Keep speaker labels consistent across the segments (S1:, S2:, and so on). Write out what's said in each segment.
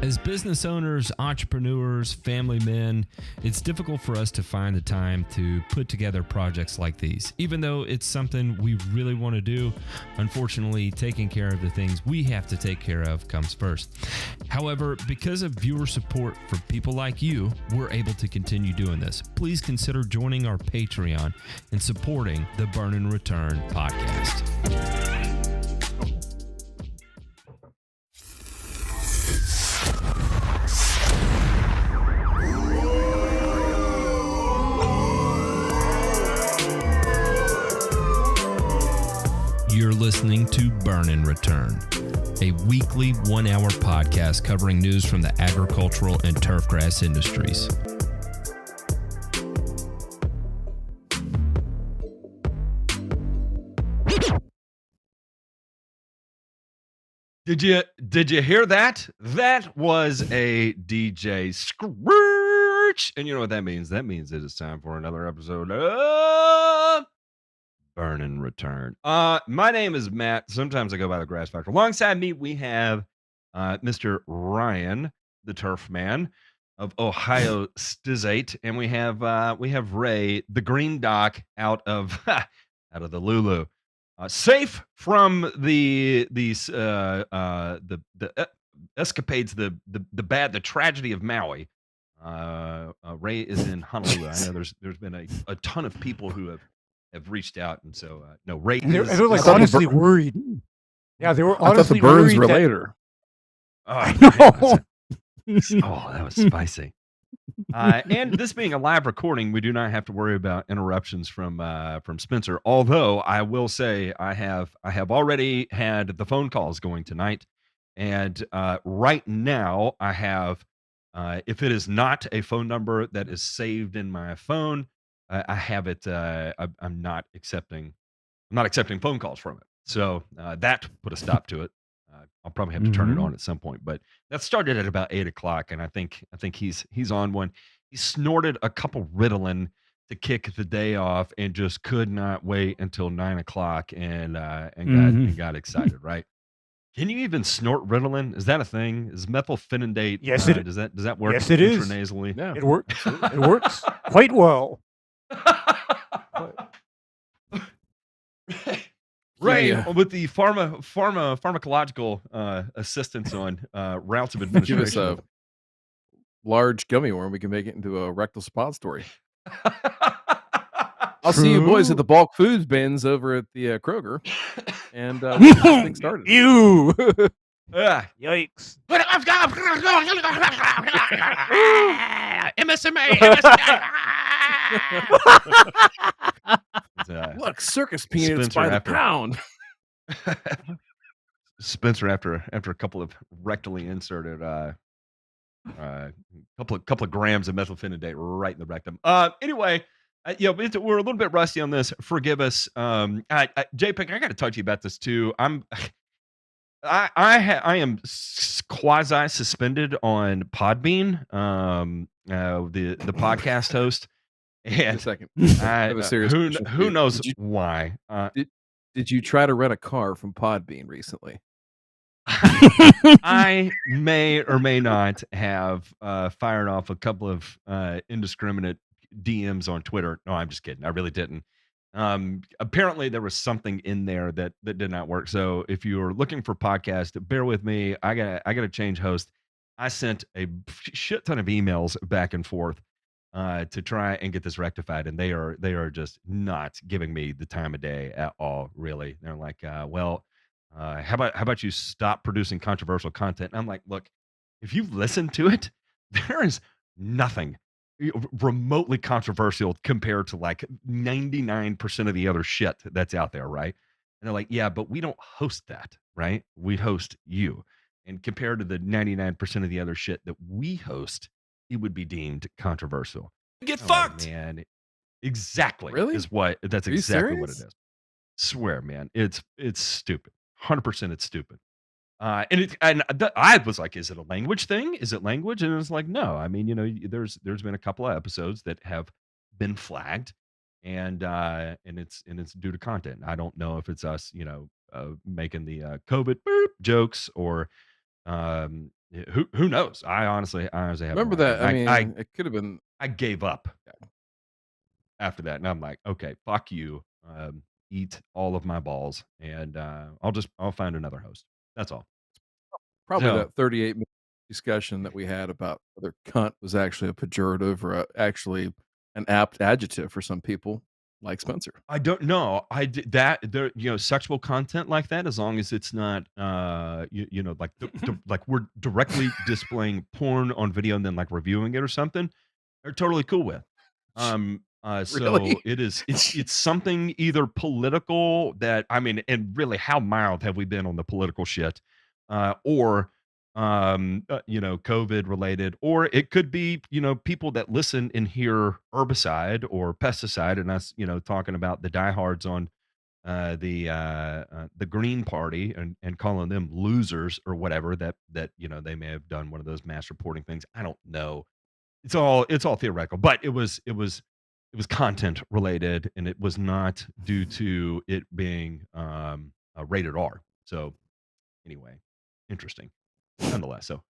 S1: As business owners, entrepreneurs, family men, it's difficult for us to find the time to put together projects like these. Even though it's something we really want to do, unfortunately, taking care of the things we have to take care of comes first. However, because of viewer support for people like you, we're able to continue doing this. Please consider joining our Patreon and supporting the Burn and Return podcast. You're listening to Burn and Return, a weekly 1-hour podcast covering news from the agricultural and turfgrass industries.
S2: Did you hear that? That was a DJ Scrooge. And you know what that means? That means it is time for another episode of Burn and Return. My name is Matt. Sometimes I go by the Grass Factor. Alongside me, we have Mr. Ryan, the Turf Man of Ohio State, and we have Ray, the Green Doc, out of the Lulu. Safe from the escapades, the bad, the tragedy of Maui. Ray is in Honolulu. I know there's been a ton of people who have reached out, and so no, Ray.
S3: They were like honestly worried. Yeah, they were honestly
S4: birds
S3: worried
S4: were
S3: that-
S4: later.
S2: Oh, that was spicy. And this being a live recording, we do not have to worry about interruptions from Spencer. Although I will say I have already had the phone calls going tonight, and right now I have, if it is not a phone number that is saved in my phone, I have it. I'm not accepting phone calls from it. So that put a stop to it. I'll probably have to turn it on at some point, but that started at about 8:00, and I think he's on one. He snorted a couple Ritalin to kick the day off, and just could not wait until 9:00 and got excited. Right? Can you even snort Ritalin? Is that a thing? Is methylphenidate?
S3: Yes,
S2: does that work?
S3: Yes, it is.
S2: Intranasally?
S4: Yeah.
S3: It works. It works quite well.
S2: Ray,
S4: Yeah.
S2: with the pharmacological assistance on routes of
S4: Give
S2: administration.
S4: us a large gummy worm. We can make it into a rectal suppository. I'll see you boys at the bulk foods bins over at the Kroger, and we'll get this thing started.
S3: Ew. Yikes.
S4: Look, circus peanuts
S2: Spencer
S4: by the
S2: after-
S4: pound.
S2: Spencer, after a couple of rectally inserted couple of grams of methylphenidate right in the rectum. Anyway, we're a little bit rusty on this. Forgive us. JPEG, I got to talk to you about this too. I am quasi suspended on Podbean, the podcast host.
S4: Wait a
S2: And
S4: second. I have a serious question for
S2: who
S4: you.
S2: knows
S4: Did you-
S2: why?
S4: Did you try to rent a car from Podbean recently?
S2: I may or may not have fired off a couple of indiscriminate DMs on Twitter. No, I'm just kidding. I really didn't. Apparently there was something in there that did not work. So if you're looking for podcast, bear with me. I got to change host. I sent a shit ton of emails back and forth to try and get this rectified, and they are just not giving me the time of day at all. Really, they're like, how about you stop producing controversial content? And I'm like, look, if you listen to it, there is nothing remotely controversial compared to like 99% of the other shit that's out there, right? And they're like, yeah, but we don't host that, right? We host you. And compared to the 99% of the other shit that we host, it would be deemed controversial.
S1: Get
S2: I'm
S1: fucked.
S2: like, man. Exactly.
S4: Really?
S2: That's
S4: Are you
S2: exactly what it
S4: serious?
S2: is. Swear, man. It's stupid. 100% it's stupid. I was like, is it a language thing? Is it language? And it's like, no. I mean, there's been a couple of episodes that have been flagged, and it's due to content. I don't know if it's us, making the COVID boop jokes, or who knows? I honestly have no
S4: Remember
S2: idea.
S4: that? I mean, it could have been.
S2: I gave up after that, and I'm like, okay, fuck you. Eat all of my balls, and I'll find another host. That's all.
S4: Probably
S2: So
S4: that 38-minute discussion that we had about whether cunt was actually a pejorative or actually an apt adjective for some people, like Spencer.
S2: I don't know. I did that there, sexual content like that, as long as it's not, like like we're directly displaying porn on video and then like reviewing it or something. They're totally cool with. So
S4: Really?
S2: it's something either political that I mean, and really, how mild have we been on the political shit, or COVID related, or it could be people that listen and hear herbicide or pesticide, and us talking about the diehards on the Green Party and calling them losers or whatever that they may have done one of those mass reporting things. I don't know. It's all theoretical, but it was content related, and it was not due to it being rated R. So anyway, interesting nonetheless. So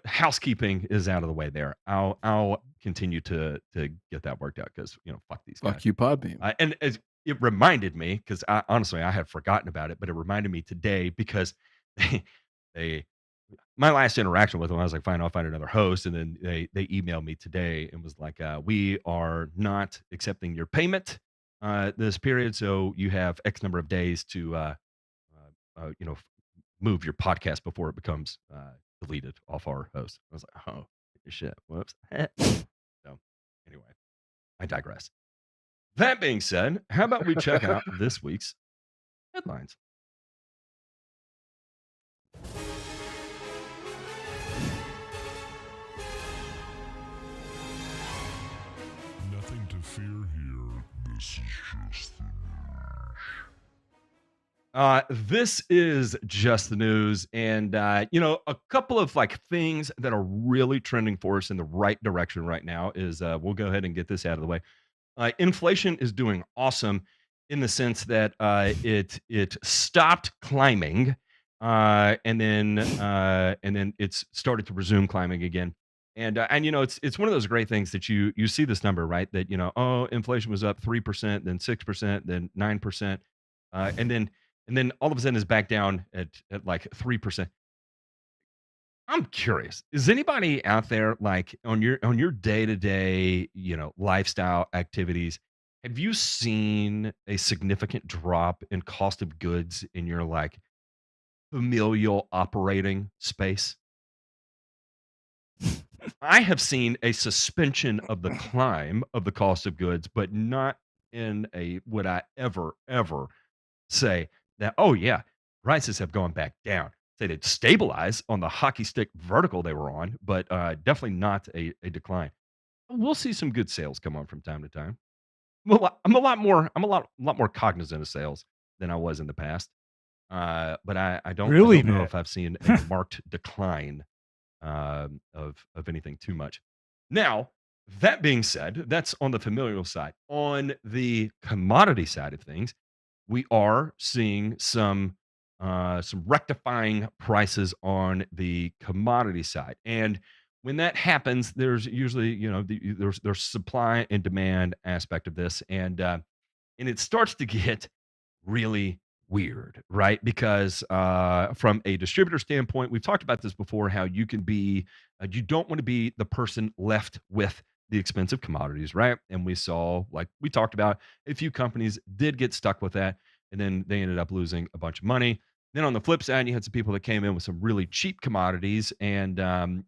S2: housekeeping is out of the way there. I'll continue to get that worked out because fuck these guys.
S4: Fuck you, Podbean.
S2: And as it reminded me, because honestly I had forgotten about it, but it reminded me today because they my last interaction with them, I was like, fine, I'll find another host. And then they emailed me today and was like, we are not accepting your payment this period. So you have X number of days to, move your podcast before it becomes deleted off our host. I was like, oh, shit. Whoops. So anyway, I digress. That being said, how about we check out this week's headlines?
S5: Nothing to fear here. This is just the
S2: This is just the news, and a couple of like things that are really trending for us in the right direction right now is we'll go ahead and get this out of the way. Inflation is doing awesome in the sense that it stopped climbing, and then it's started to resume climbing again. And it's one of those great things that you see this number, right? That inflation was up 3%, then 6%, then 9%, and then all of a sudden is back down at like 3%. I'm curious. Is anybody out there like on your day-to-day, lifestyle activities, have you seen a significant drop in cost of goods in your like familial operating space? I have seen a suspension of the climb of the cost of goods, but not in a would I ever say that, oh yeah, prices have gone back down. Say they'd stabilize on the hockey stick vertical they were on, but definitely not a decline. We'll see some good sales come on from time to time. I'm a lot more cognizant of sales than I was in the past. But I don't
S3: Really,
S2: know
S3: man?
S2: if I've seen a marked decline of anything too much. Now, that being said, that's on the familial side. On the commodity side of things, we are seeing some rectifying prices on the commodity side. And when that happens, there's usually, there's supply and demand aspect of this, and it starts to get really weird, right? Because from a distributor standpoint, we've talked about this before, how you don't want to be the person left with the expensive commodities, right? And we saw, like we talked about, a few companies did get stuck with that, and then they ended up losing a bunch of money. Then on the flip side, you had some people that came in with some really cheap commodities, and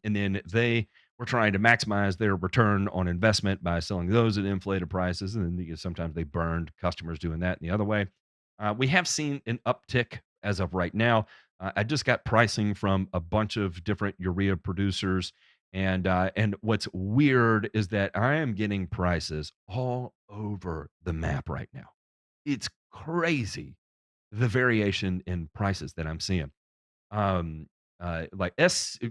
S2: then they were trying to maximize their return on investment by selling those at inflated prices, and then sometimes they burned customers doing that in the other way. We have seen an uptick as of right now. I just got pricing from a bunch of different urea producers, and what's weird is that I am getting prices all over the map right now. It's crazy the variation in prices that I'm seeing. Like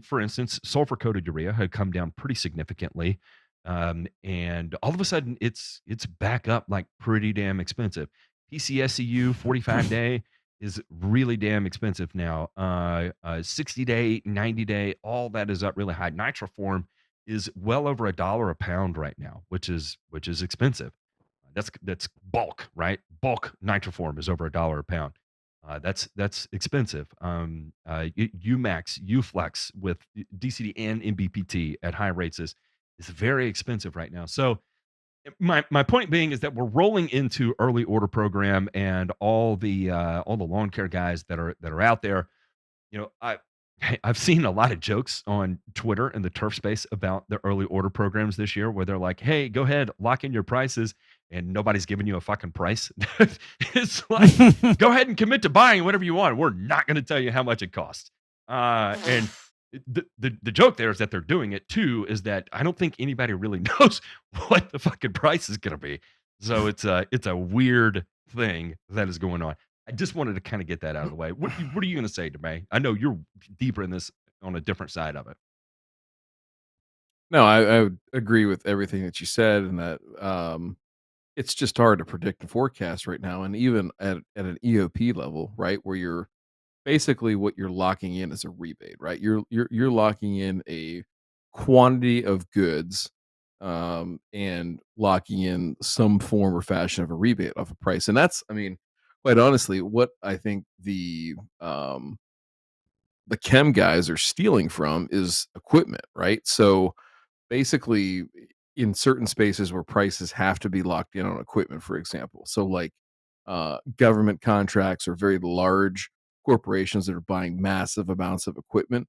S2: for instance, sulfur coated urea had come down pretty significantly, and all of a sudden it's back up like pretty damn expensive. PCSEU 45 day is really damn expensive now. 60-day, 90-day, all that is up really high. Nitroform is well over $1 a pound right now, which is expensive. That's bulk, right? Bulk nitroform is over $1 a pound. That's expensive. Umax, Uflex with DCD and MBPT at high rates is very expensive right now. So my point being is that we're rolling into early order program, and all the lawn care guys that are out there. I've seen a lot of jokes on Twitter and the turf space about the early order programs this year, where they're like, "Hey, go ahead, lock in your prices," and nobody's giving you a fucking price. It's like, go ahead and commit to buying whatever you want. We're not going to tell you how much it costs. And the joke there is that they're doing it too. Is that I don't think anybody really knows what the fucking price is going to be. So it's a weird thing that is going on. I just wanted to kind of get that out of the way. What are you going to say, DeMay? I know you're deeper in this on a different side of it.
S4: No, I would agree with everything that you said, and that it's just hard to predict and forecast right now, and even at an EOP level, right, where you're basically what you're locking in is a rebate, right? You're locking in a quantity of goods, and locking in some form or fashion of a rebate off a price, and that's, I mean, quite honestly, what I think the chem guys are stealing from is equipment, right? So basically, in certain spaces where prices have to be locked in on equipment, for example, so like government contracts or very large corporations that are buying massive amounts of equipment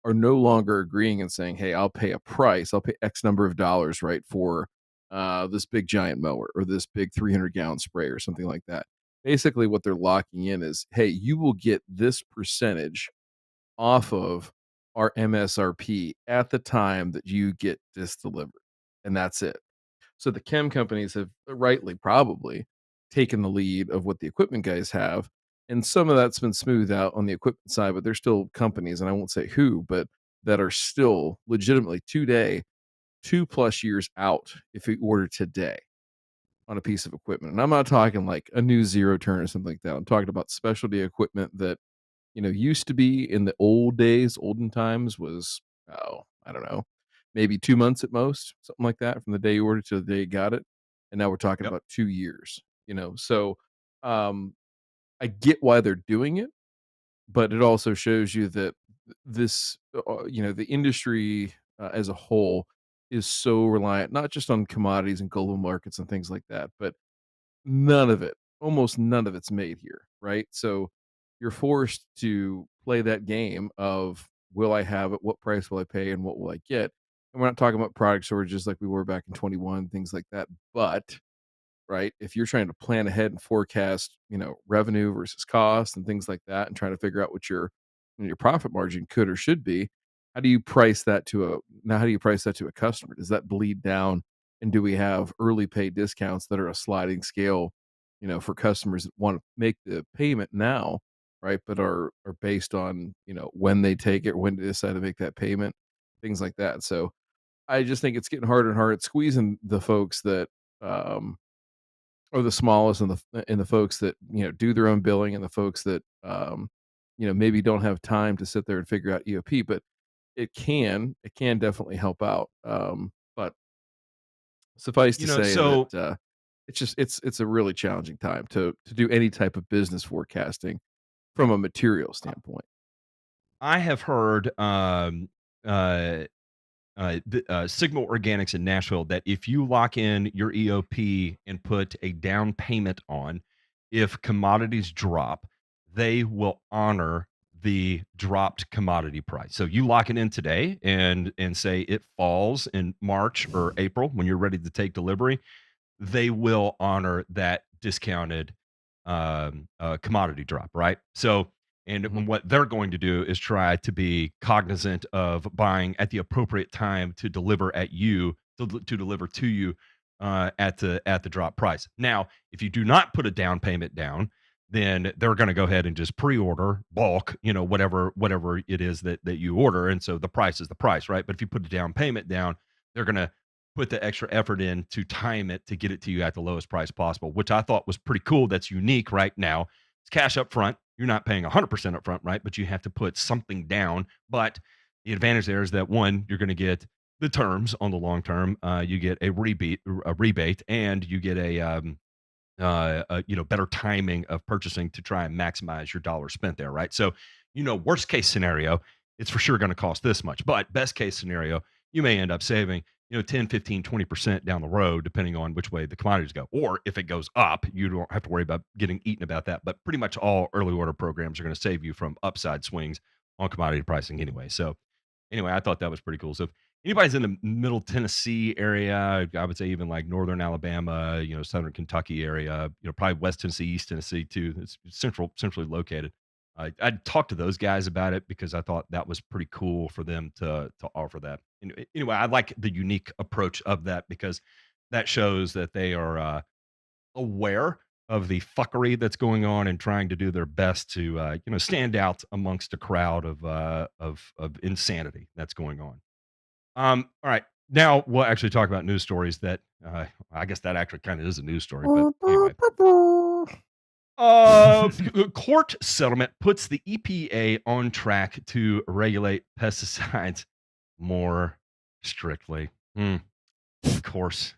S4: are no longer agreeing and saying, "Hey, I'll pay a price. I'll pay X number of dollars, right, for this big giant mower or this big 300-gallon spray or something like that." Basically, what they're locking in is, "Hey, you will get this percentage off of our MSRP at the time that you get this delivered, and that's it." So the chem companies have rightly probably taken the lead of what the equipment guys have, and some of that's been smoothed out on the equipment side, but there's still companies, and I won't say who, but that are still legitimately today 2+ years out if you order today on a piece of equipment. And I'm not talking like a new zero turn or something like that. I'm talking about specialty equipment that used to be in the old days, olden times was, oh, I don't know, maybe 2 months at most, something like that, from the day you ordered to the day you got it. And now we're talking
S2: Yep.
S4: about 2 years. So I get why they're doing it, but it also shows you that this, the industry as a whole is so reliant, not just on commodities and global markets and things like that, but none of it, almost none of it's made here, right? So you're forced to play that game of, will I have it? What price will I pay? And what will I get? And we're not talking about product shortages like we were back in 21, things like that. But, right, if you're trying to plan ahead and forecast, revenue versus cost and things like that, and trying to figure out what your profit margin could or should be, how do you price that to a customer? Does that bleed down? And do we have early pay discounts that are a sliding scale, for customers that want to make the payment now, right? But are based on, when they take it, when they decide to make that payment, things like that. So I just think it's getting harder and harder. It's squeezing the folks that are the smallest, and the folks that do their own billing, and the folks that maybe don't have time to sit there and figure out EOP. But it can definitely help out. But suffice to say
S2: So
S4: that it's a really challenging time to do any type of business forecasting from a material standpoint.
S2: I have heard Sigma Organics in Nashville that if you lock in your EOP and put a down payment on, if commodities drop, they will honor the dropped commodity price. So you lock it in today and say it falls in March or April when you're ready to take delivery, they will honor that discounted commodity drop, right? So, and what they're going to do is try to be cognizant of buying at the appropriate time to deliver to deliver to you at the drop price. Now, if you do not put a down payment down, then they're going to go ahead and just pre-order bulk, whatever it is that you order, and so the price is the price, right? But if you put a down payment down, they're going to put the extra effort in to time it to get it to you at the lowest price possible, which I thought was pretty cool. That's unique right now. It's cash up front. You're not paying 100% up front, right? But you have to put something down. But the advantage there is that, one, you're going to get the terms on the long term. You get a rebate, and you get better timing of purchasing to try and maximize your dollar spent there, right? So, worst case scenario, it's for sure going to cost this much, but best case scenario, you may end up saving, 10, 15, 20% down the road, depending on which way the commodities go. Or if it goes up, you don't have to worry about getting eaten about that. But pretty much all early order programs are going to save you from upside swings on commodity pricing anyway. So anyway, I thought that was pretty cool. So if anybody's in the middle Tennessee area, I would say even like northern Alabama, southern Kentucky area, probably West Tennessee, East Tennessee too. It's centrally located. I talked to those guys about it because I thought that was pretty cool for them to offer that. Anyway, I like the unique approach of that because that shows that they are aware of the fuckery that's going on and trying to do their best to stand out amongst a crowd of insanity that's going on. All right, now we'll actually talk about news stories that I guess that actually kind of is a news story, but anyway. Court settlement puts the EPA on track to regulate pesticides more strictly. Of course.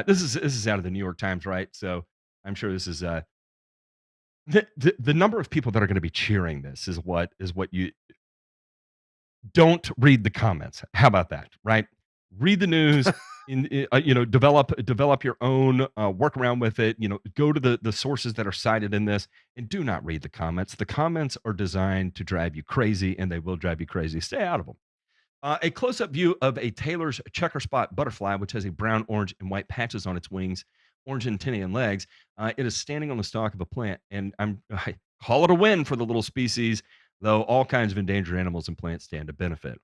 S2: This is out of the New York Times, right? So I'm sure this is the number of people that are going to be cheering this is what you don't read the comments. How about that, right? Read the news. Develop your own work around with it. Go to the sources that are cited in this, and do not read the comments. The comments are designed to drive you crazy, and they will drive you crazy. Stay out of them. A close-up view of a Taylor's checker spot butterfly, which has a brown, orange, and white patches on its wings, orange antennae and legs. It is standing on the stalk of a plant, and I call it a win for the little species, though all kinds of endangered animals and plants stand to benefit.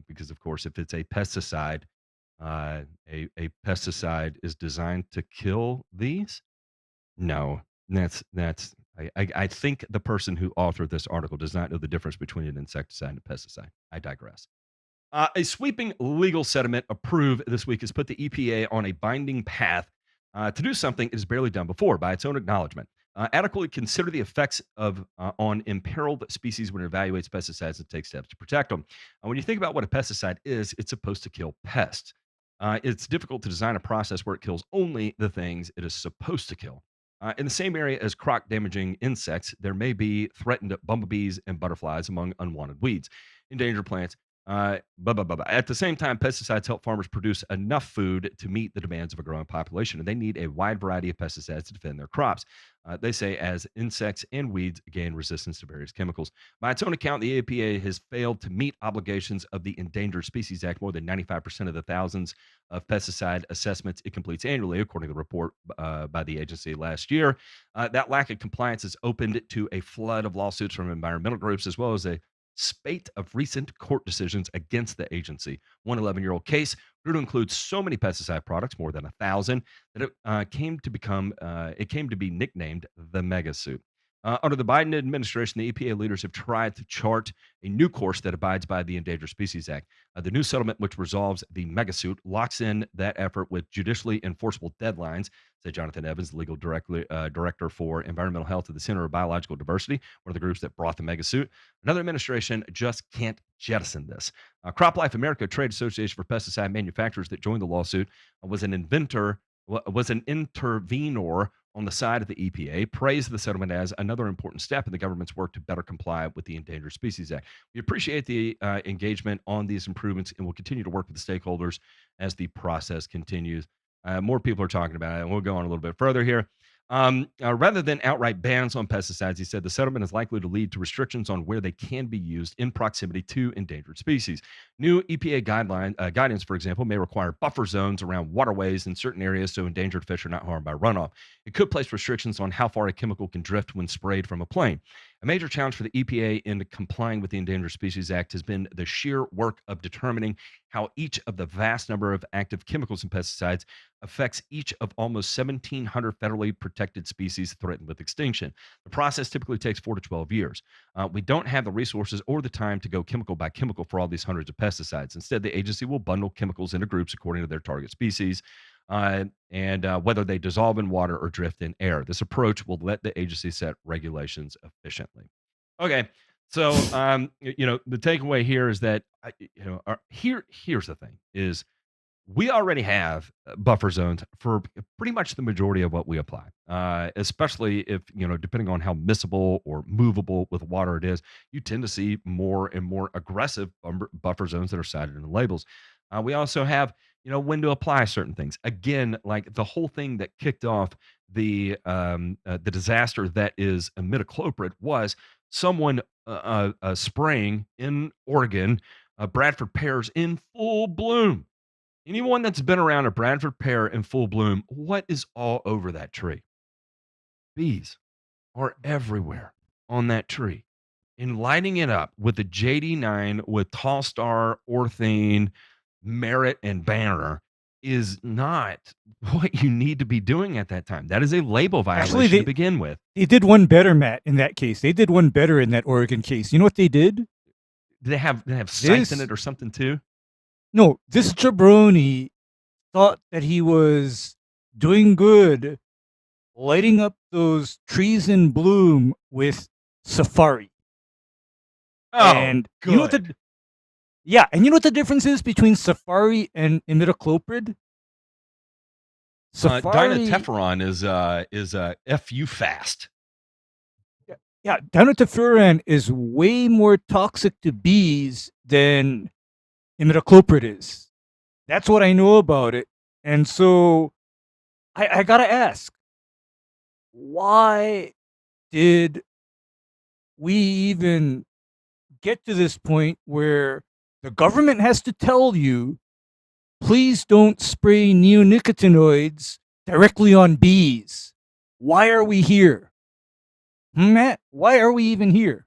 S2: Because of course, if it's a pesticide, a pesticide is designed to kill these. No, that's. I think the person who authored this article does not know the difference between an insecticide and a pesticide. I digress. A sweeping legal settlement approved this week has put the EPA on a binding path to do something it has barely done before, by its own acknowledgement. Adequately consider the effects of on imperiled species when it evaluates pesticides and takes steps to protect them. When you think about what a pesticide is, it's supposed to kill pests. It's difficult to design a process where it kills only the things it is supposed to kill. In the same area as crop-damaging insects, there may be threatened bumblebees and butterflies among unwanted weeds, endangered plants. At the same time, pesticides help farmers produce enough food to meet the demands of a growing population, and they need a wide variety of pesticides to defend their crops. They say as insects and weeds gain resistance to various chemicals. By its own account, the EPA has failed to meet obligations of the Endangered Species Act. More than 95% of the thousands of pesticide assessments it completes annually, according to the report by the agency last year. That lack of compliance has opened to a flood of lawsuits from environmental groups, as well as a spate of recent court decisions against the agency. One 11-year-old case grew to include so many pesticide products, more than 1,000, that it came to be nicknamed the mega suit. Under the Biden administration, the EPA leaders have tried to chart a new course that abides by the Endangered Species Act. The new settlement, which resolves the mega suit, locks in that effort with judicially enforceable deadlines, said Jonathan Evans, the legal director for environmental health at the Center of Biological Diversity, one of the groups that brought the mega suit. Another administration just can't jettison this. CropLife America, trade association for pesticide manufacturers that joined the lawsuit, was an intervenor on the side of the EPA, praised the settlement as another important step in the government's work to better comply with the Endangered Species Act. We appreciate the engagement on these improvements and will continue to work with the stakeholders as the process continues. More people are talking about it, and we'll go on a little bit further here. Rather than outright bans on pesticides, he said the settlement is likely to lead to restrictions on where they can be used in proximity to endangered species. New EPA guidance, for example, may require buffer zones around waterways in certain areas so endangered fish are not harmed by runoff. It could place restrictions on how far a chemical can drift when sprayed from a plane. A major challenge for the EPA in complying with the Endangered Species Act has been the sheer work of determining how each of the vast number of active chemicals and pesticides affects each of almost 1,700 federally protected species threatened with extinction. The process typically takes 4 to 12 years. We don't have the resources or the time to go chemical by chemical for all these hundreds of pesticides. Instead, the agency will bundle chemicals into groups according to their target species. and whether they dissolve in water or drift in air. This approach will let the agency set regulations efficiently. Okay, so the takeaway here is that here's the thing: is we already have buffer zones for pretty much the majority of what we apply, especially if, depending on how miscible or movable with water it is, you tend to see more and more aggressive buffer zones that are cited in the labels. We also have, when to apply certain things. Again, like the whole thing that kicked off the disaster that is imidacloprid was someone spraying in Oregon Bradford pears in full bloom. Anyone that's been around a Bradford pear in full bloom, what is all over that tree? Bees are everywhere on that tree. And lighting it up with the JD9 with Tall Star, Orthene, Merit, and Banner is not what you need to be doing at that time. That is a label violation to begin with.
S3: They did one better, Matt, in that case. They did one better in that Oregon case. You know what they did?
S2: Do they have sites in it or something too?
S3: No, this jabroni thought that he was doing good, lighting up those trees in bloom with Safari.
S2: Oh,
S3: and
S2: good.
S3: You know what the difference is between Safari and imidacloprid?
S2: Dinotefuran is FU fast.
S3: Yeah, dinotefuran is way more toxic to bees than imidacloprid is. That's what I know about it. And so I gotta ask, why did we even get to this point where the government has to tell you, please don't spray neonicotinoids directly on bees? Why are we here? Matt, why are we even here?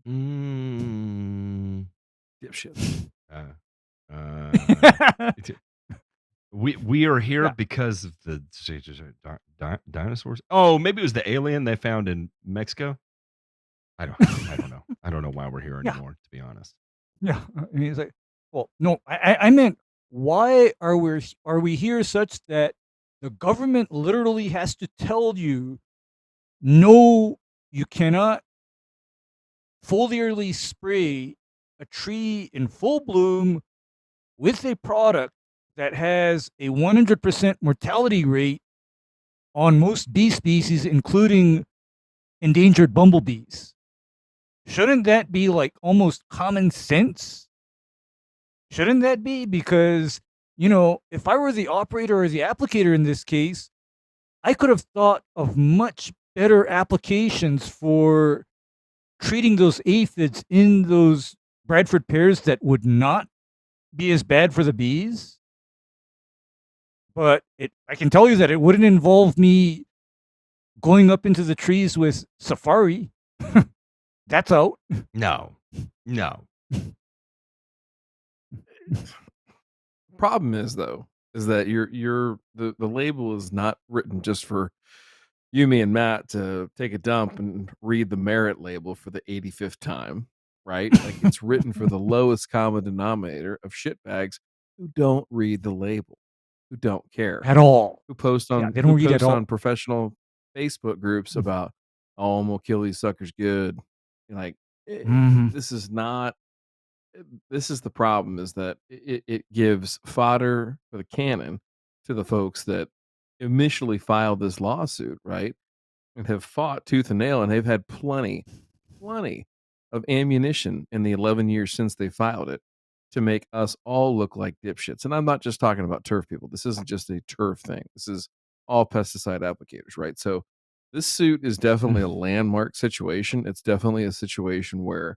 S4: Dipshit.
S2: We are here because of the dinosaurs. Oh, maybe it was the alien they found in Mexico. I don't know. I don't know why we're here anymore, to be honest.
S3: Yeah, I mean, it's like, well, no, I meant, why are we here such that the government literally has to tell you, no, you cannot foliarly spray a tree in full bloom with a product that has a 100% mortality rate on most bee species, including endangered bumblebees? Shouldn't that be like almost common sense? Shouldn't that be? Because, if I were the operator or the applicator in this case, I could have thought of much better applications for treating those aphids in those Bradford pears that would not be as bad for the bees. But I can tell you that it wouldn't involve me going up into the trees with Safari. That's out.
S2: No.
S4: Problem is that the label is not written just for you, me, and Matt to take a dump and read the merit label for the 85th time, right? Like, it's written for the lowest common denominator of shitbags who don't read the label, who don't care
S3: At all.
S4: who post on
S3: they don't read at all.
S4: on professional Facebook groups about, oh, I'm gonna kill these suckers good. You're like, this is not. This is the problem: is that it gives fodder for the cannon to the folks that initially filed this lawsuit, right, and have fought tooth and nail, and they've had plenty of ammunition in the 11 years since they filed it to make us all look like dipshits. And I'm not just talking about turf people. This isn't just a turf thing. This is all pesticide applicators, right? So this suit is definitely a landmark situation. It's definitely a situation where,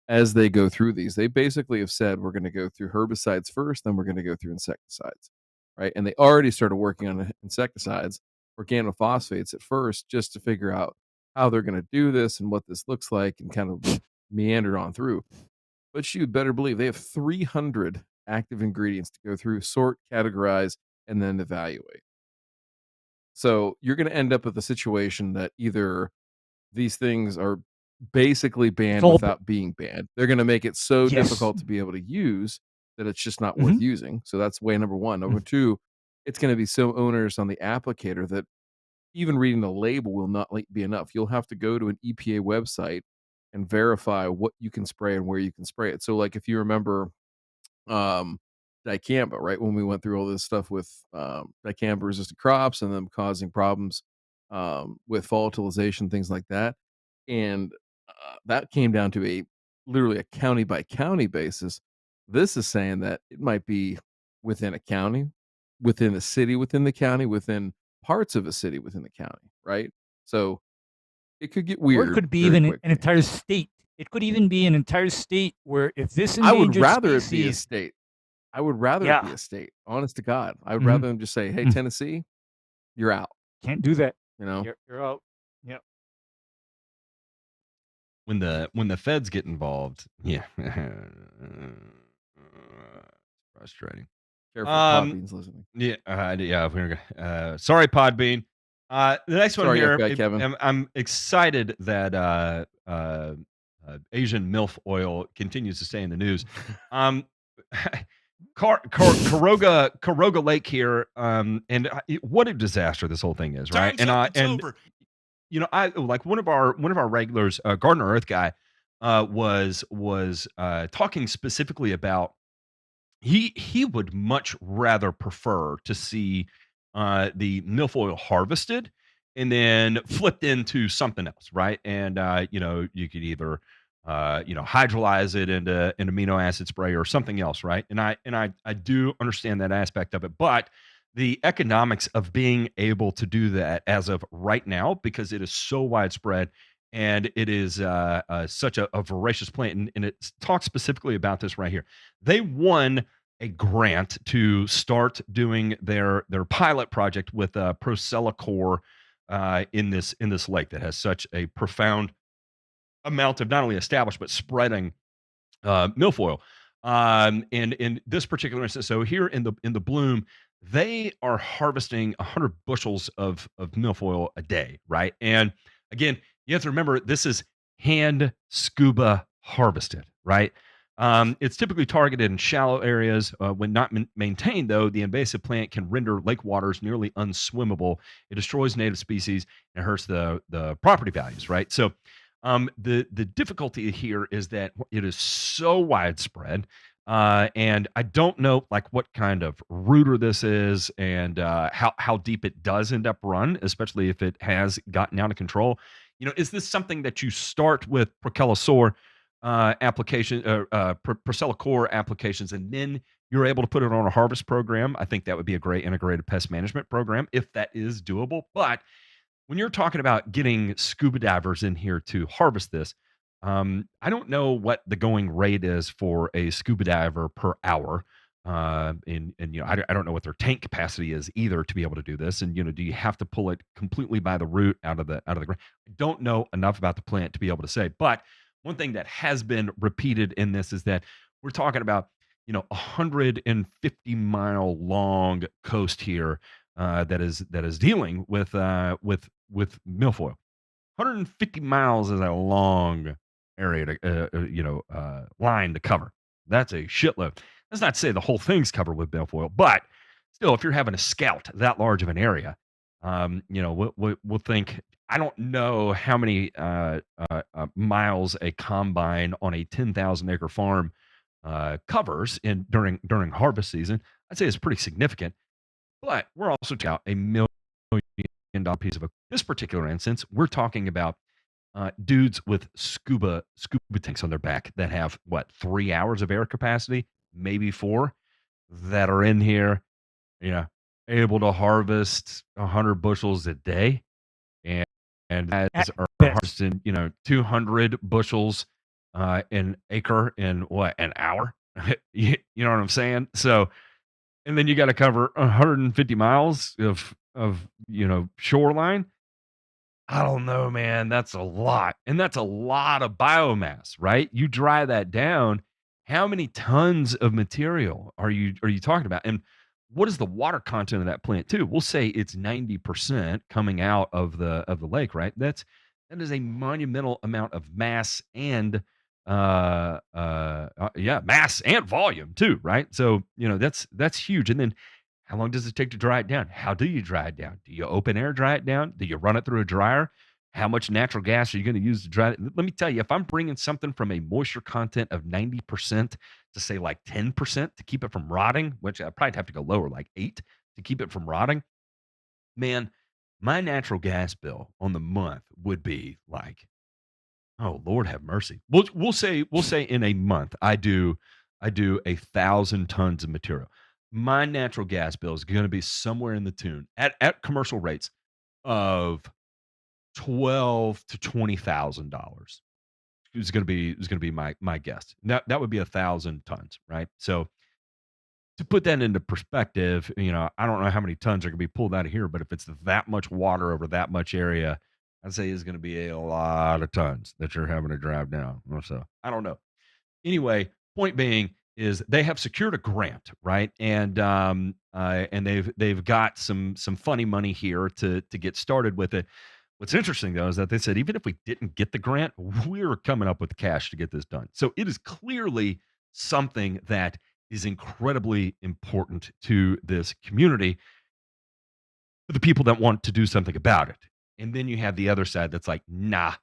S4: as they go through these, they basically have said, we're going to go through herbicides first, then we're going to go through insecticides, right? And they already started working on insecticides, organophosphates at first, just to figure out how they're going to do this and what this looks like, and kind of meander on through. But you better believe they have 300 active ingredients to go through, sort, categorize, and then evaluate. So you're going to end up with a situation that either these things are basically banned without being banned. They're going to make it so difficult to be able to use that it's just not worth using. So that's way number one. Number two, it's going to be so onerous on the applicator that even reading the label will not be enough. You'll have to go to an EPA website and verify what you can spray and where you can spray it. So, like, if you remember, dicamba, right? When we went through all this stuff with dicamba resistant crops and them causing problems with volatilization, things like that. And that came down to literally a county by county basis. This is saying that it might be within a county, within a city, within the county, within parts of a city within the county, right? So it could get weird.
S3: Or it could be
S4: very
S3: even an
S4: quickly.
S3: entire state. It could even be an entire state where if this
S4: I would
S3: endangered
S4: rather it be a
S3: species,
S4: state. I would rather it be
S3: Yeah.
S4: a state. Honest to God, I would
S3: Mhm.
S4: rather them just say, "Hey,
S3: Mm.
S4: Tennessee, you're out."
S3: can't do that.
S4: You know,
S3: You're out. Yep.
S2: When the feds get involved, yeah, it's frustrating.
S4: careful, Podbean's listening.
S2: Yeah. Sorry, Podbean. The next one
S4: Sorry,
S2: here.
S4: FBI Kevin.
S2: I'm excited that Asian MILF oil continues to stay in the news. Caroga Lake here. And what a disaster this whole thing is, right?
S1: Over.
S2: You know, I like one of our regulars, Gardner Earth guy, was talking specifically about he would much rather prefer to see the milfoil harvested and then flipped into something else, right? And you know, you could either hydrolyze it into an amino acid spray or something else, right? And I do understand that aspect of it, but the economics of being able to do that as of right now, because it is so widespread and it is such a voracious plant, and it talks specifically about this right here. They won a grant to start doing their pilot project with Procellacor in this lake that has such a profound amount of not only established but spreading milfoil. And in this particular instance, so here in the bloom, they are harvesting 100 bushels of milfoil a day, right? And again, you have to remember this is hand scuba harvested, right? It's typically targeted in shallow areas. When not maintained, though, the invasive plant can render lake waters nearly unswimmable. It destroys native species and hurts the property values, right? So the difficulty here is that it is so widespread, and I don't know like what kind of rooter this is and how deep it does end up run, especially if it has gotten out of control. You know, is this something that you start with Procellacor Procellacor applications, and then you're able to put it on a harvest program? I think that would be a great integrated pest management program if that is doable. But when you're talking about getting scuba divers in here to harvest this, I don't know what the going rate is for a scuba diver per hour. And you know, I don't know what their tank capacity is either to be able to do this. And you know, do you have to pull it completely by the root out of the ground? I don't know enough about the plant to be able to say. But one thing that has been repeated in this is that we're talking about 150-mile long coast here that is dealing with milfoil. 150 miles is a long area to line to cover. That's a shitload. That's not to say the whole thing's covered with milfoil, but still, if you're having to scout that large of an area, we'll think. I don't know how many miles a combine on a 10,000 acre farm covers during harvest season. I'd say it's pretty significant. But we're also talking about $1 million piece of this particular instance. We're talking about dudes with scuba tanks on their back that have 3 hours of air capacity, maybe 4, that are in here, able to harvest 100 bushels a day, and as are harvesting 200 bushels an acre in an hour. You know what I'm saying? So. And then you got to cover 150 miles of shoreline. I don't know, man. That's a lot. And that's a lot of biomass, right? You dry that down, how many tons of material are you talking about? And what is the water content of that plant too? We'll say it's 90% coming out of the lake, right? That is a monumental amount of mass and mass and volume too, right? So that's huge. And then How long does it take to dry it down? How do you dry it down? Do you open air dry it down? Do you run it through a dryer? How much natural gas are you going to use to dry it? Let me tell you, if I'm bringing something from a moisture content of 90% to say like 10% to keep it from rotting, which I probably have to go lower, like 8 to keep it from rotting, man, my natural gas bill on the month would be like, oh Lord have mercy. We'll say in a month I do 1,000 tons of material. My natural gas bill is going to be somewhere in the tune at commercial rates of $12,000 to $20,000. Is going to be my guess. That would be 1,000 tons, right? So to put that into perspective, I don't know how many tons are going to be pulled out of here, but if it's that much water over that much area, I'd say it's going to be a lot of tons that you're having to drive down. So I don't know. Anyway, point being is they have secured a grant, right? And they've got some funny money here to get started with it. What's interesting though is that they said even if we didn't get the grant, we're coming up with the cash to get this done. So it is clearly something that is incredibly important to this community, for the people that want to do something about it. And then you have the other side that's like, nah,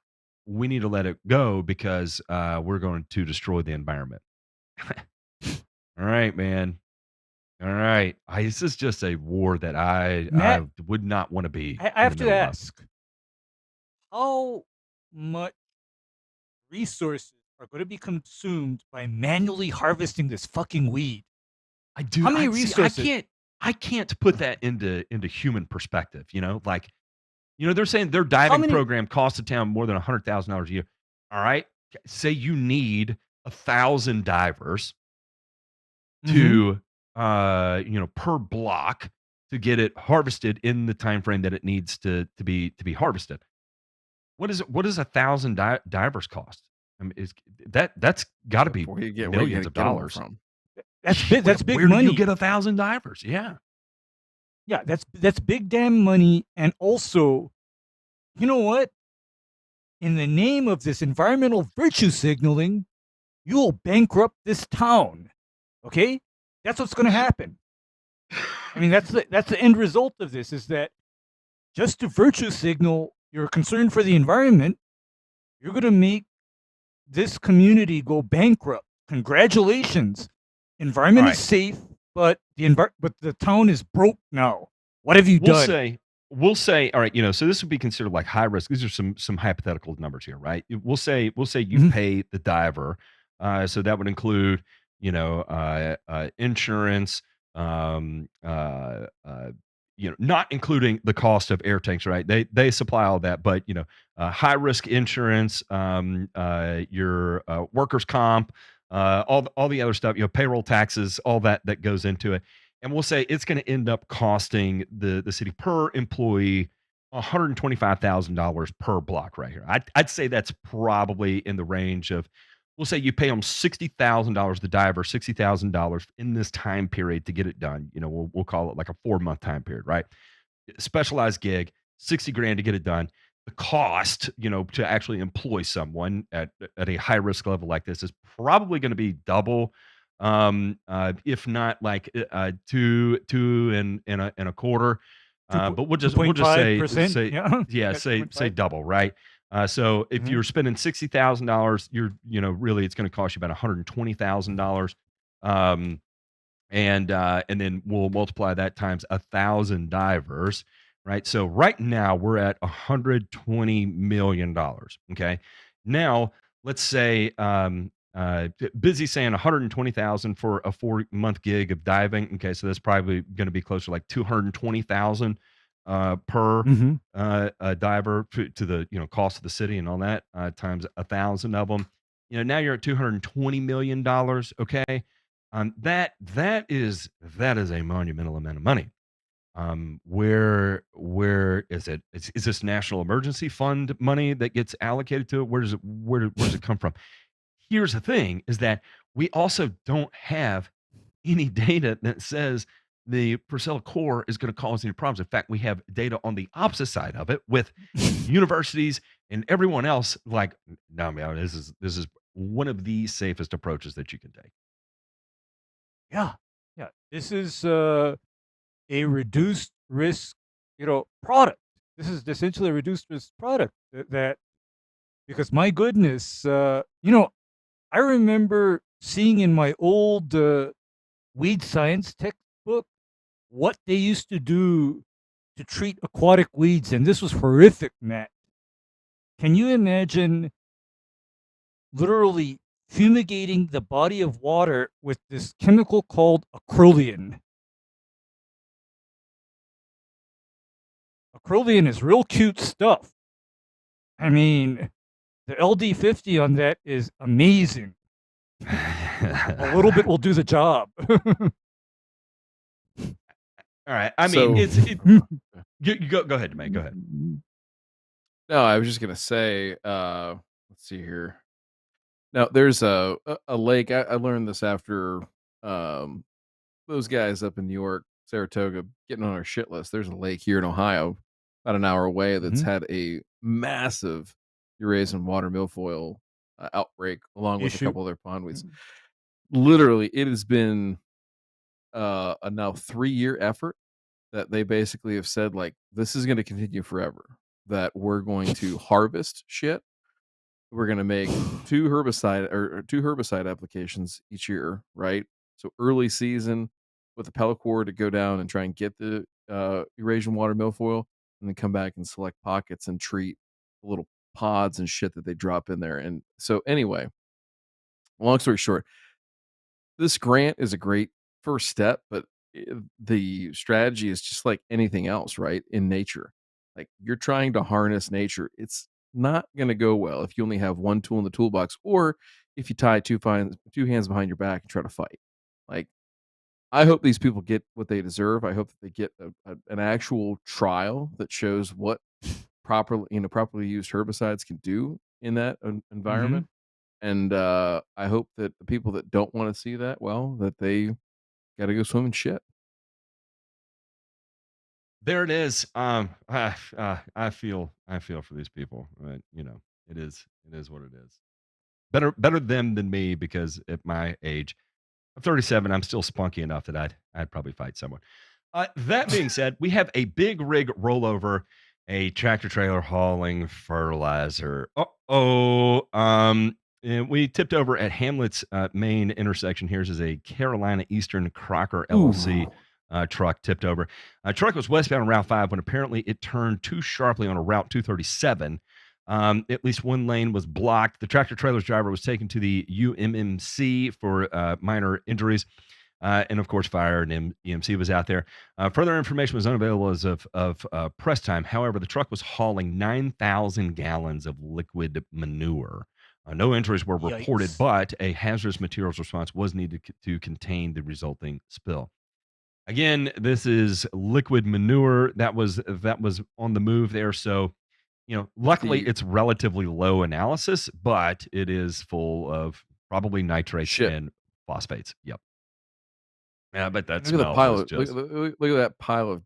S2: we need to let it go because we're going to destroy the environment. All right, man. All right. This is just a war that I would not want to be.
S3: I have to ask, how much resources are going to be consumed by manually harvesting this fucking weed?
S2: I do.
S3: How many resources?
S2: I can't put that into human perspective. They're saying their diving program costs the town more than $100,000 a year. All right, say you need 1,000 divers to, per block to get it harvested in the time frame that it needs to be harvested. What is 1,000 divers cost? I mean, that's got to be millions of dollars.
S3: That's big money.
S2: Where do you get 1,000 divers? Yeah.
S3: Yeah, that's big damn money. And also, you know what? In the name of this environmental virtue signaling, you will bankrupt this town. Okay? That's what's going to happen. I mean, that's the end result of this, is that just to virtue signal your concern for the environment, you're going to make this community go bankrupt. Congratulations. Environment is safe, but the town is broke now. What have you done?
S2: We'll say, all right, so this would be considered like high risk. These are some hypothetical numbers here, right? We'll say you pay the diver, so that would include, insurance, not including the cost of air tanks, right? They supply all that, but high risk insurance, your workers' comp, all the other stuff, payroll taxes, all that goes into it. And we'll say it's going to end up costing the city per employee $125,000 per block right here. I'd say that's probably in the range of, we'll say you pay them $60,000, the diver, $60,000 in this time period to get it done. We'll call it like a 4-month time period, right? Specialized gig, $60,000 to get it done. The cost, to actually employ someone at a high risk level like this is probably going to be double, if not like 2 and a quarter. But we'll just say double, right? So if you're spending $60,000, you're really it's going to cost you about $120,000, and then we'll multiply that times 1,000 divers. Right. So right now we're at $120 million. Okay. Now let's say Busy saying 120,000 for a 4-month gig of diving. Okay. So that's probably going to be closer to like 220,000 per diver to the cost of the city and all that, times 1,000 of them. Now you're at $220 million. Okay. That is a monumental amount of money. Where is it? Is this national emergency fund money that gets allocated to it? Where does it come from? Here's the thing: is that we also don't have any data that says the Purcell core is going to cause any problems. In fact, we have data on the opposite side of it with universities and everyone else. Like, no, man, this is one of the safest approaches that you can take.
S3: Yeah. This is a reduced risk, product. This is essentially a reduced risk product that because my goodness, I remember seeing in my old weed science textbook what they used to do to treat aquatic weeds, and this was horrific, Matt. Can you imagine literally fumigating the body of water with this chemical called acrolein? Acrolein is real cute stuff. I mean, the LD50 on that is amazing. A little bit will do the job.
S2: All right. I mean,
S4: So-
S2: you go ahead, DeMay. Go ahead.
S4: No, I was just gonna say, let's see here. Now there's a lake. I learned this after those guys up in New York, Saratoga, getting on our shit list. There's a lake here in Ohio, about an hour away, that's had a massive Eurasian water milfoil outbreak, along with a
S3: Issue.
S4: couple other pondweeds. Literally, it has been a now 3-year effort that they basically have said, like, this is going to continue forever. That we're going to harvest shit. We're going to make two herbicide applications each year, right? So early season with the pellicore to go down and try and get the Eurasian water milfoil, and then come back and select pockets and treat the little pods and shit that they drop in there. And so anyway, long story short, this grant is a great first step, but the strategy is just like anything else, right? In nature, like, you're trying to harness nature. It's not going to go well if you only have one tool in the toolbox, or if you tie two hands behind your back and try to fight. Like, I hope these people get what they deserve. I hope that they get an actual trial that shows what properly used herbicides can do in that environment. And I hope that the people that don't want to see that, well, that they got to go swim in shit.
S2: There it is. I feel for these people. It is what it is. Better them than me, because at my age, I'm 37. I'm still spunky enough that I'd probably fight someone. That being said, we have a big rig rollover, a tractor trailer hauling fertilizer. And we tipped over at Hamlet's main intersection. Here's is a Carolina Eastern Crocker LLC truck tipped over. Truck was westbound on Route 5 when apparently it turned too sharply on a Route 237. At least one lane was blocked. The tractor trailer's driver was taken to the UMMC for minor injuries. And of course, fire and EMC was out there. Further information was unavailable as of press time. However, the truck was hauling 9,000 gallons of liquid manure. No injuries were reported,
S3: Yikes.
S2: but a hazardous materials response was needed to contain the resulting spill. Again, this is liquid manure that was on the move there. So, luckily it's relatively low analysis, but it is full of probably nitrates and phosphates. Yep. Yeah, but that
S4: Look at the
S2: smell
S4: pile.
S2: was just.
S4: Look at that pile of.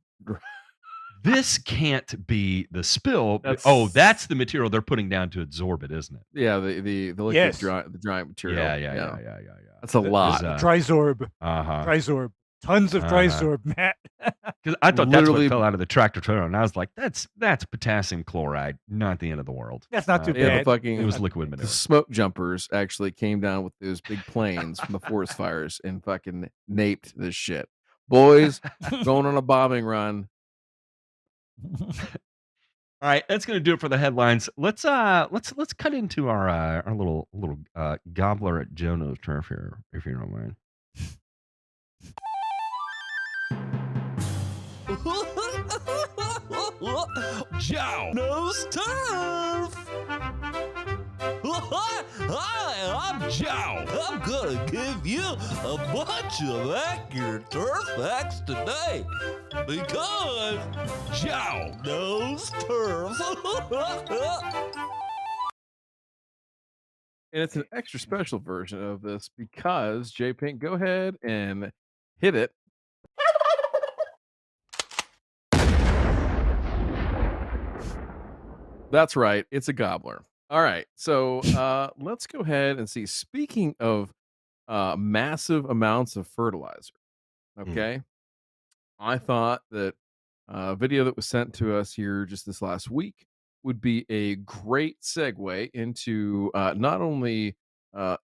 S2: This can't be the spill.
S4: That's-
S2: That's the material they're putting down to absorb it, isn't it?
S4: Yeah, the liquid
S3: Yes.
S4: the drying material.
S2: Yeah.
S4: That's a lot.
S3: Trizorb. Trizorb. Tons of Trizorb, Matt.
S2: Because I thought that's
S4: Literally-
S2: what fell out of the tractor trailer, and I was like, that's potassium chloride, not the end of the world.
S3: That's not too
S4: Yeah,
S3: bad.
S2: It was liquid manure.
S4: The smoke jumpers actually came down with those big planes from the forest fires and fucking naped this shit. Boys, going on a bombing run.
S2: All right, that's gonna do it for the headlines. Let's cut into our little gobbler at Jono's Turf here, if you don't mind.
S6: Jono's Turf! Hi, I'm Joe. I'm gonna give you a bunch of accurate turf facts today because Joe knows turf.
S4: And it's an extra special version of this because J Pink, go ahead and hit it. That's right. It's a gobbler. All right. So let's go ahead and see. Speaking of massive amounts of fertilizer, okay? I thought that a video that was sent to us here just this last week would be a great segue into not only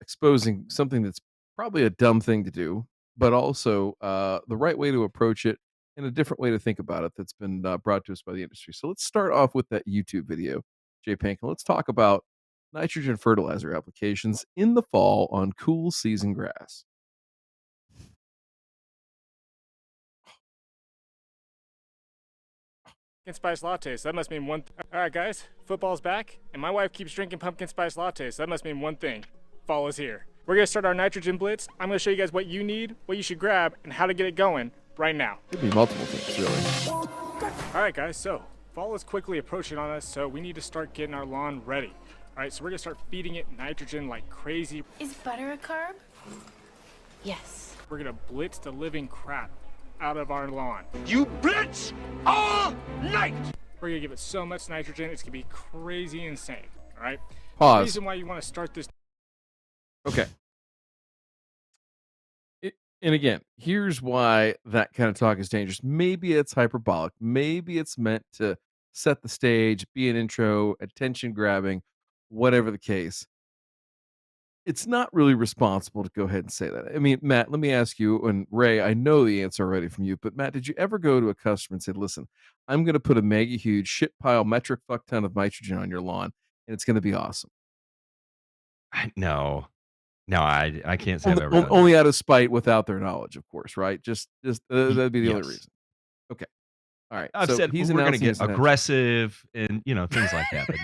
S4: exposing something that's probably a dumb thing to do, but also the right way to approach it and a different way to think about it that's been brought to us by the industry. So let's start off with that YouTube video, Jay Pink, and let's talk about nitrogen fertilizer applications in the fall on cool season grass.
S7: Pumpkin spice lattes. That must mean one. All right, guys, football's back, and my wife keeps drinking pumpkin spice lattes. So that must mean one thing: fall is here. We're gonna start our nitrogen blitz. I'm gonna show you guys what you need, what you should grab, and how to get it going right now.
S4: Could be multiple things, really.
S7: All right, guys. So fall is quickly approaching on us, so we need to start getting our lawn ready. All right, so we're gonna start feeding it nitrogen like crazy.
S8: Is butter a carb? Yes.
S7: We're gonna blitz the living crap out of our lawn.
S6: You blitz all night!
S7: We're gonna give it so much nitrogen, it's gonna be crazy insane. All right. The
S4: Pause.
S7: reason why you want to start this.
S4: Okay. And again, here's why that kind of talk is dangerous. Maybe it's hyperbolic. Maybe it's meant to set the stage, be an intro, attention grabbing, whatever the case. It's not really responsible to go ahead and say that. I mean, Matt, let me ask you, and Ray, I know the answer already from you, but Matt, did you ever go to a customer and say, listen, I'm going to put a mega huge shit pile metric fuck ton of nitrogen on your lawn, and it's going to be awesome?
S2: No, I can't say I've ever done that.
S4: Only out of spite without their knowledge, of course, right? Just that'd be the only
S2: Yes.
S4: reason. Okay. All right.
S2: I've
S4: so
S2: said
S4: he's
S2: we're going to
S4: announcing
S2: get
S4: his intention.
S2: aggressive and things like that, but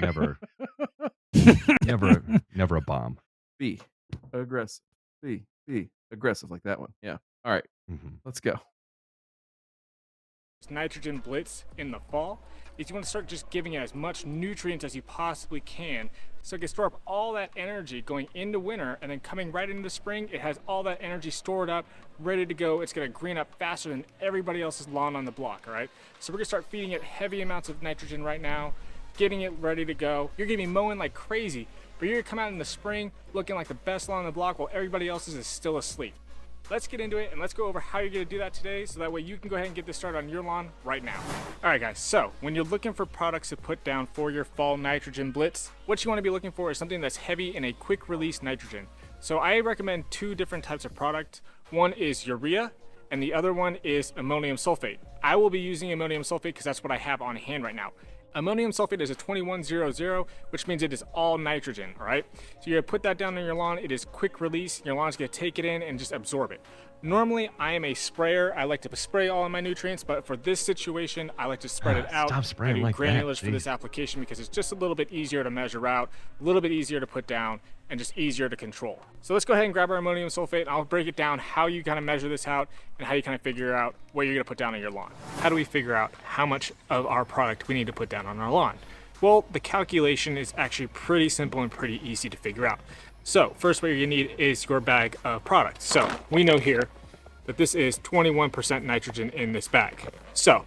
S2: never a bomb.
S4: Be aggressive. Be aggressive like that one. Yeah. All right. Let's go.
S7: Nitrogen blitz in the fall is you want to start just giving it as much nutrients as you possibly can so it can store up all that energy going into winter, and then coming right into spring it has all that energy stored up, ready to go. It's going to green up faster than everybody else's lawn on the block. All right, so we're going to start feeding it heavy amounts of nitrogen right now, getting it ready to go. You're going to be mowing like crazy, but you're going to come out in the spring looking like the best lawn on the block while everybody else's is still asleep. Let's get into it, and let's go over how you're going to do that today, so that way you can go ahead and get this started on your lawn right now. All right, guys, so when you're looking for products to put down for your fall nitrogen blitz, what you want to be looking for is something that's heavy in a quick release nitrogen. So I recommend two different types of product. One is urea, and the other one is ammonium sulfate. I will be using ammonium sulfate because that's what I have on hand right now. Ammonium sulfate is a 2100, which means it is all nitrogen, all right? So you're gonna put that down on your lawn. It is quick release. Your lawn's gonna take it in and just absorb it. Normally, I am a sprayer. I like to spray all of my nutrients, but for this situation, I like to spread it out.
S2: Stop spraying
S7: I do
S2: like that,
S7: granulars for
S2: geez.
S7: this application because it's just a little bit easier to measure out, a little bit easier to put down, and just easier to control. So let's go ahead and grab our ammonium sulfate, and I'll break it down how you kind of measure this out and how you kind of figure out what you're gonna put down on your lawn. How do we figure out how much of our product we need to put down on our lawn? Well, the calculation is actually pretty simple and pretty easy to figure out. So first what you're gonna need is your bag of product. So we know here that this is 21% nitrogen in this bag. So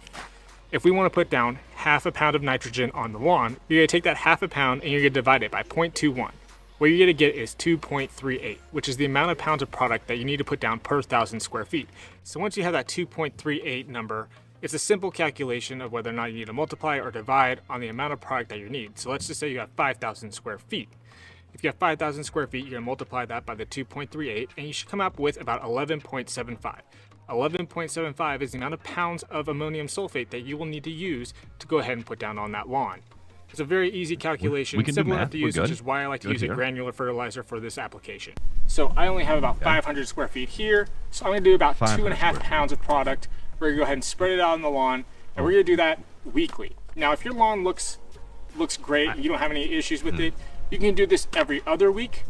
S7: if we want to put down half a pound of nitrogen on the lawn, you're gonna take that half a pound and you're gonna divide it by 0.21. What you're gonna get is 2.38, which is the amount of pounds of product that you need to put down per 1,000 square feet. So once you have that 2.38 number, it's a simple calculation of whether or not you need to multiply or divide on the amount of product that you need. So let's just say you got 5,000 square feet. If you have 5,000 square feet, you're gonna multiply that by the 2.38, and you should come up with about 11.75. 11.75 is the amount of pounds of ammonium sulfate that you will need to use to go ahead and put down on that lawn. It's a very easy calculation,
S2: we can do
S7: simple enough
S2: math.
S7: to
S2: We're
S7: use, which
S2: good.
S7: is why I like to
S2: Good
S7: use a
S2: here.
S7: granular fertilizer for this application. So I only have about 500 square feet here, so I'm gonna do about
S2: 500
S7: 2.5
S2: square
S7: pounds of product. We're gonna go ahead and spread it out on the lawn, and we're gonna do that weekly. Now, if your lawn looks great, you don't have any issues with it, you can do this every other week.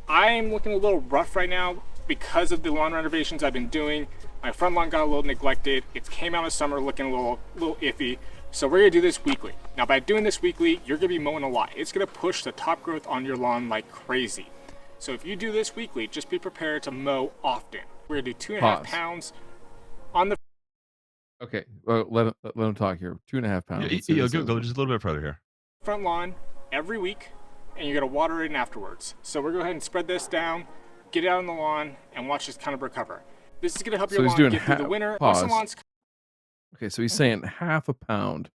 S7: I'm looking a little rough right now because of the lawn renovations I've been doing. My front lawn got a little neglected. It came out of summer looking a little iffy. So we're gonna do this weekly. Now by doing this weekly, you're gonna be mowing a lot. It's gonna push the top growth on your lawn like crazy. So if you do this weekly, just be prepared to mow often. We're gonna do 2.5
S4: Pause.
S7: pounds on the
S4: Okay. Well, let him talk here. 2.5 pounds. Let's see
S2: Yeah,
S4: what
S2: go,
S4: this
S2: go
S4: is.
S2: just a little bit further here.
S7: front lawn every week, and you're gonna water it in afterwards. So we're gonna go ahead and spread this down, get it out on the lawn, and watch this kind of recover. This is gonna help
S4: So
S7: your
S4: he's
S7: lawn
S4: doing
S7: get through the
S4: half-
S7: winter. Most
S4: pause.
S7: lawns
S4: Okay, so he's saying half a pound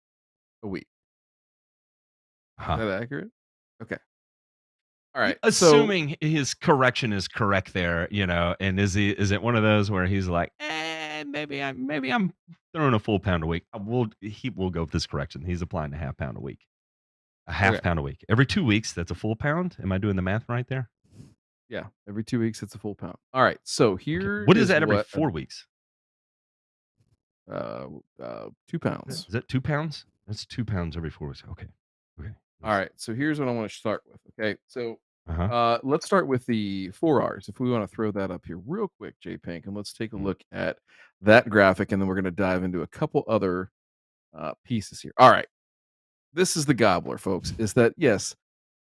S4: a week. Is
S2: Huh.
S4: that accurate? Okay. All right. So
S2: Assuming his correction is correct there, and is it one of those where he's like, maybe I'm throwing a full pound a week. He will go with this correction. He's applying a half pound a week. A half
S4: Okay.
S2: pound a week. Every 2 weeks, that's a full pound. Am I doing the math right there?
S4: yeah, every 2 weeks it's a full pound. All right. So
S2: Okay.
S4: here
S2: What is
S4: is
S2: that every
S4: what
S2: 4 weeks?
S4: 2 pounds.
S2: Is that 2 pounds? That's 2 pounds every 4 weeks. Okay. Okay.
S4: All right. So here's what I want to start with. Okay. So
S2: Uh-huh.
S4: let's start with the 4Rs. If we want to throw that up here real quick, J Pink, and let's take a
S2: Mhm.
S4: look at that graphic, and then we're going to dive into a couple other pieces here. All right. This is the gobbler, folks. Is that yes?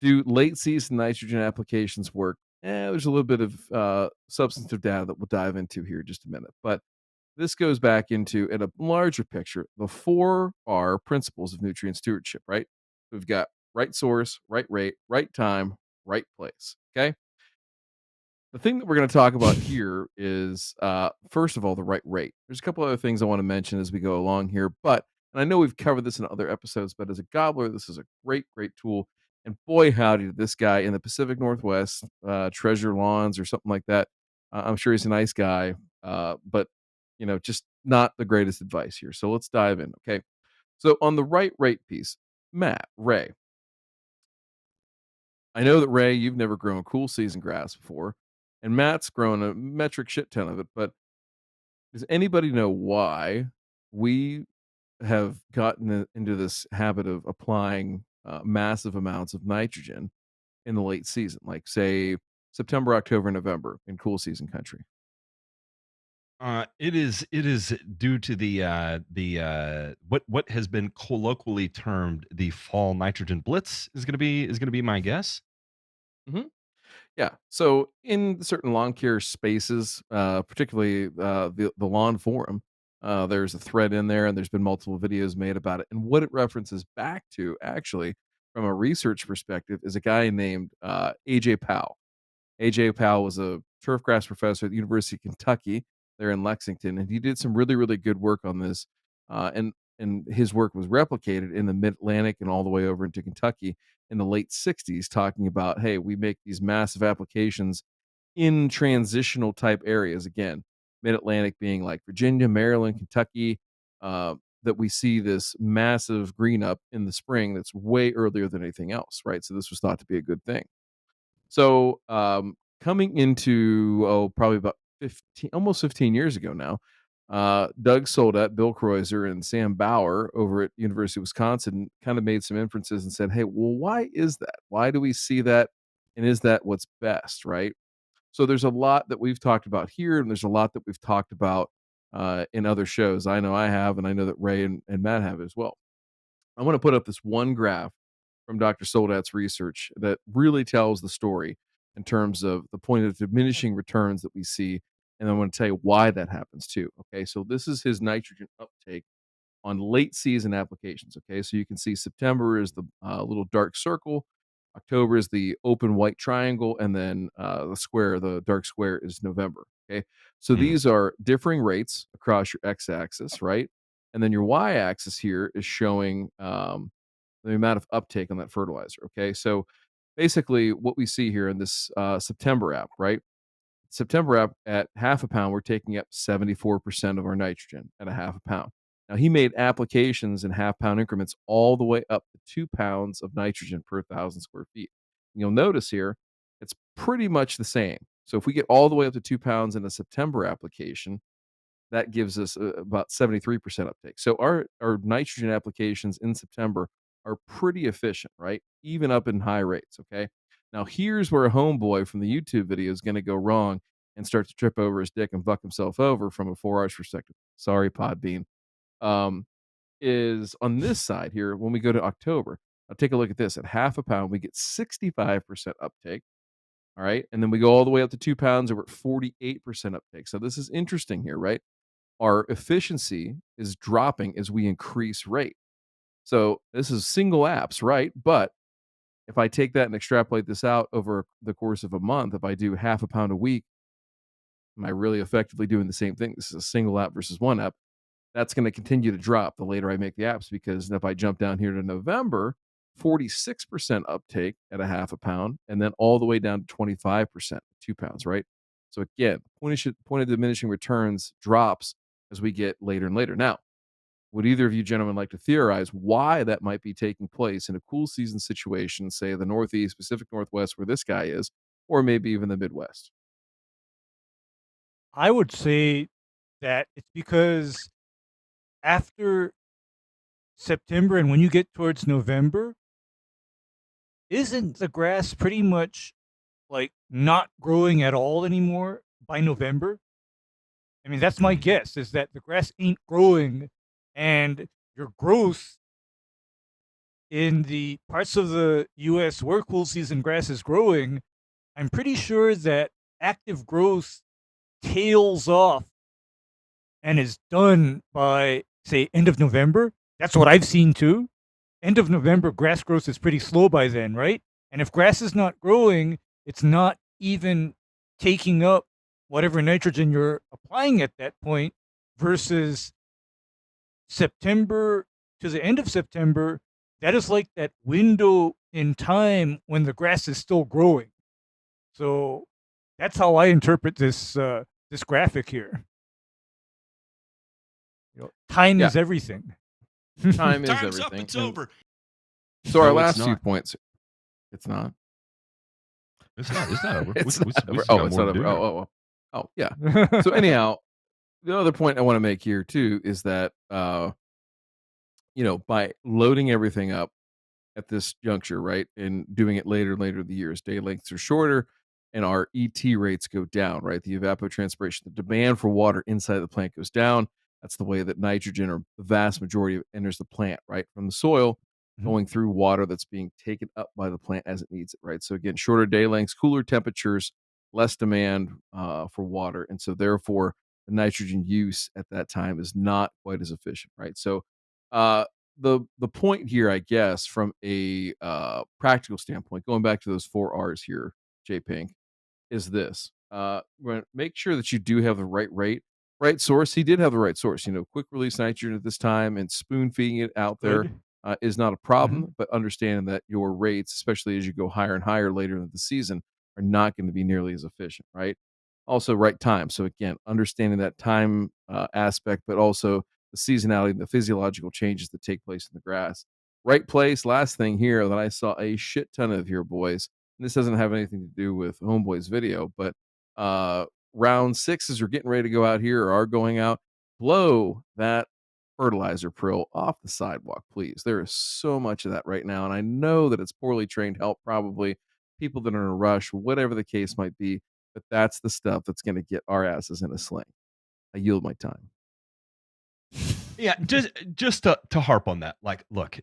S4: Do late season nitrogen applications work? There's a little bit of substantive data that we'll dive into here in just a minute, but this goes back into, in a larger picture, the 4R principles of nutrient stewardship, right? We've got right source, right rate, right time, right place. Okay. The thing that we're going to talk about here is, first of all, the right rate. There's a couple other things I want to mention as we go along here, and I know we've covered this in other episodes, but as a gobbler, this is a great, great tool. And boy, howdy, did this guy in the Pacific Northwest, Treasure Lawns or something like that. I'm sure he's a nice guy, but just not the greatest advice here. So let's dive in. Okay. So on the right rate piece, Matt, Ray, I know that Ray, you've never grown cool season grass before, and Matt's grown a metric shit ton of it. But does anybody know why we have gotten into this habit of applying massive amounts of nitrogen in the late season, like say September, October, November in cool season country?
S2: It is due to what has been colloquially termed the fall nitrogen blitz is gonna be my guess.
S4: hmm Yeah. So in certain lawn care spaces, particularly the lawn forum, there's a thread in there, and there's been multiple videos made about it. And what it references back to, actually, from a research perspective, is a guy named AJ Powell. AJ Powell was a turfgrass professor at the University of Kentucky there in Lexington, and he did some really, really good work on this. And his work was replicated in the Mid Atlantic and all the way over into Kentucky in the late '60s, talking about, hey, we make these massive applications in transitional type areas. Again, Mid Atlantic being like Virginia, Maryland, Kentucky. That we see this massive green up in the spring that's way earlier than anything else, right? So this was thought to be a good thing. So, coming into, probably about 15, almost 15 years ago now, Doug Soldat, Bill Kreuzer, and Sam Bauer over at University of Wisconsin kind of made some inferences and said, "Hey, well, why is that? Why do we see that? And is that what's best?" Right. So there's a lot that we've talked about here, and there's a lot that we've talked about in other shows. I know I have, and I know that Ray and Matt have as well. I want to put up this one graph from Dr. Soldat's research that really tells the story in terms of the point of diminishing returns that we see. And I want to tell you why that happens too. Okay. So this is his nitrogen uptake on late season applications. Okay. So you can see September is the little dark circle, October is the open white triangle, and then the dark square is November. Okay. So
S2: Mm.
S4: these are differing rates across your x axis, right? And then your y axis here is showing the amount of uptake on that fertilizer. Okay. So basically, what we see here in this September app, right? September app at half a pound, we're taking up 74% of our nitrogen at a half a pound. Now, he made applications in half pound increments all the way up to 2 pounds of nitrogen per 1,000 square feet. You'll notice here, it's pretty much the same. So if we get all the way up to 2 pounds in a September application, that gives us about 73% uptake. So our nitrogen applications in September are pretty efficient, right? Even up in high rates. Okay. Now here's where a homeboy from the YouTube video is going to go wrong and start to trip over his dick and buck himself over from a 4R's perspective. Sorry, Podbean. Um, is on this side here when we go to October. I'll take a look at this. At half a pound, we get 65% uptake. All right. And then we go all the way up to 2 pounds, and we're at 48% uptake. So this is interesting here, right? Our efficiency is dropping as we increase rate. So this is single apps, right? But if I take that and extrapolate this out over the course of a month, if I do half a pound a week, am I really effectively doing the same thing? This is a single app versus one app. that's going to continue to drop the later I make the apps, because if I jump down here to November, 46% uptake at a half a pound, and then all the way down to 25%, 2 pounds, right? So again, point of diminishing returns drops as we get later and later. Now, would either of you gentlemen like to theorize why that might be taking place in a cool season situation, say the Northeast, Pacific Northwest, where this guy is, or maybe even the Midwest?
S3: I would say that it's because after September and when you get towards November, isn't the grass pretty much like not growing at all anymore by November? I mean, that's my guess, is that the grass ain't growing, and your growth in the parts of the U.S. where cool season grass is growing, I'm pretty sure that active growth tails off and is done by, say, end of November. That's what I've seen too. End of November, grass growth is pretty slow by then, right? And if grass is not growing, it's not even taking up whatever nitrogen you're applying at that point, versus September to the end of September. That is like that window in time when the grass is still growing. So that's how I interpret this this graphic here. Time is everything.
S4: Time is
S6: Time's
S4: everything.
S6: up. It's over.
S4: So our
S2: No, it's
S4: last few
S2: not.
S4: points. It's not.
S2: It's not over.
S4: It's
S2: We
S4: not over.
S2: still got
S4: It's
S2: more
S4: not
S2: to do
S4: over.
S2: here.
S4: Oh, yeah. So anyhow, the other point I want to make here too is that by loading everything up at this juncture, right, and doing it later and later in the years, day lengths are shorter and our ET rates go down, right? The evapotranspiration, the demand for water inside the plant goes down. That's the way that nitrogen, or the vast majority of it, enters the plant, right, from the soil, going through water that's being taken up by the plant as it needs it, right? So again, shorter day lengths, cooler temperatures, less demand for water, and so therefore the nitrogen use at that time is not quite as efficient, right? So the point here, I guess, from a practical standpoint, going back to those 4 R's here, J Pink, is this: make sure that you do have the right rate, right source. He did have the right source. Quick release nitrogen at this time and spoon feeding it out there is not a problem. But understanding that your rates, especially as you go higher and higher later in the season, are not going to be nearly as efficient, right? Also, right time. So again, understanding that time aspect, but also the seasonality and the physiological changes that take place in the grass. Right place. Last thing here that I saw a shit ton of here, boys. And this doesn't have anything to do with Homeboy's video, but round 6, as we're getting ready to go out here, or are going out, blow that fertilizer prill off the sidewalk, please. There is so much of that right now, and I know that it's poorly trained help, probably people that are in a rush, whatever the case might be, but that's the stuff that's going to get our asses in a sling. I yield my time.
S2: Yeah, just to harp on that. Like, look,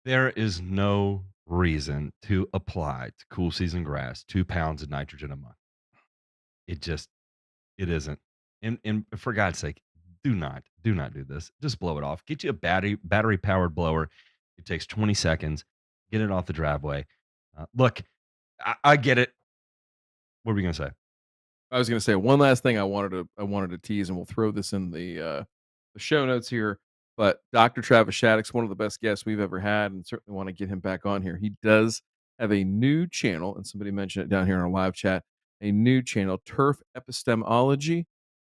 S2: there is no reason to apply to cool season grass 2 pounds of nitrogen a month. It isn't. And for God's sake, do not do this. Just blow it off. Get you a battery powered blower. It takes 20 seconds. Get it off the driveway. Look, I get it. What are we gonna say?
S4: I was going to say one last thing I wanted to tease, and we'll throw this in the show notes here. But Dr. Travis Shattuck's one of the best guests we've ever had, and certainly want to get him back on here. He does have a new channel, and somebody mentioned it down here in our live chat. A new channel, Turf Epistemology.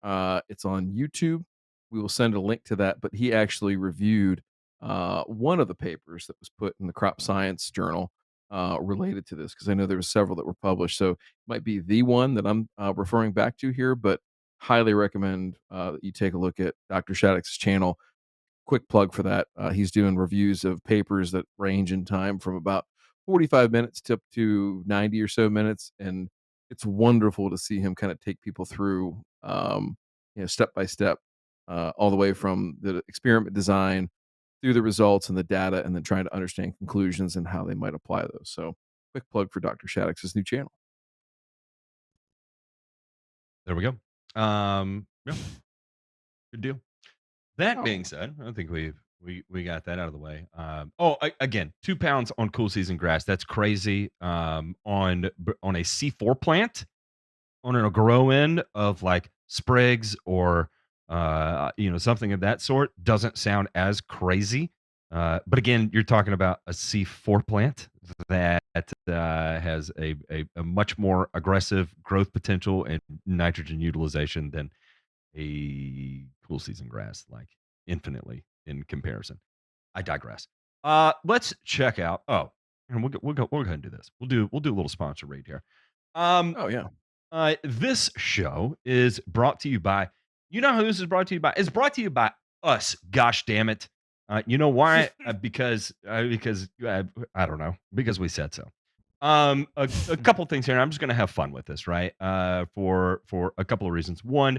S4: It's on YouTube. We will send a link to that. But he actually reviewed one of the papers that was put in the Crop Science Journal related to this, because I know there were several that were published. So it might be the one that I'm referring back to here, but highly recommend that you take a look at Dr. Shattuck's channel. Quick plug for that. He's doing reviews of papers that range in time from about 45 minutes to up to 90 or so minutes. And it's wonderful to see him kind of take people through, step by step, all the way from the experiment design through the results and the data, and then trying to understand conclusions and how they might apply those. So quick plug for Dr. Shattuck's new channel.
S2: There we go. Yeah. Good deal. That being said, I think we got that out of the way. Again, 2 pounds on cool season grass. That's crazy. On a C4 plant, on a grow in of like sprigs or something of that sort doesn't sound as crazy. But again, you're talking about a C4 plant that has a much more aggressive growth potential and nitrogen utilization than a cool season grass, like infinitely in comparison. I digress. Let's check out. Oh, and we'll go ahead and do this. We'll do a little sponsor read here.
S4: Oh yeah.
S2: This show is brought to you by. You know who this is brought to you by? It's brought to you by us. Gosh damn it! You know why? Because I don't know. Because we said so. A couple things here. And I'm just gonna have fun with this, right? For a couple of reasons. One,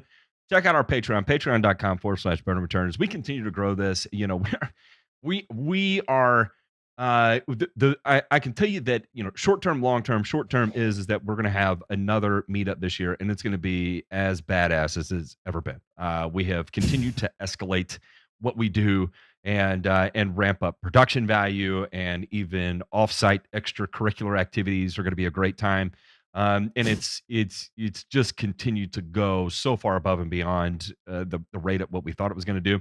S2: check out our Patreon, patreon.com/burningreturns. We continue to grow this. We are. I can tell you that short term, long term. Short term is that we're going to have another meetup this year, and it's going to be as badass as it's ever been. We have continued to escalate what we do and ramp up production value, and even offsite extracurricular activities are going to be a great time. And it's just continued to go so far above and beyond the rate at what we thought it was going to do.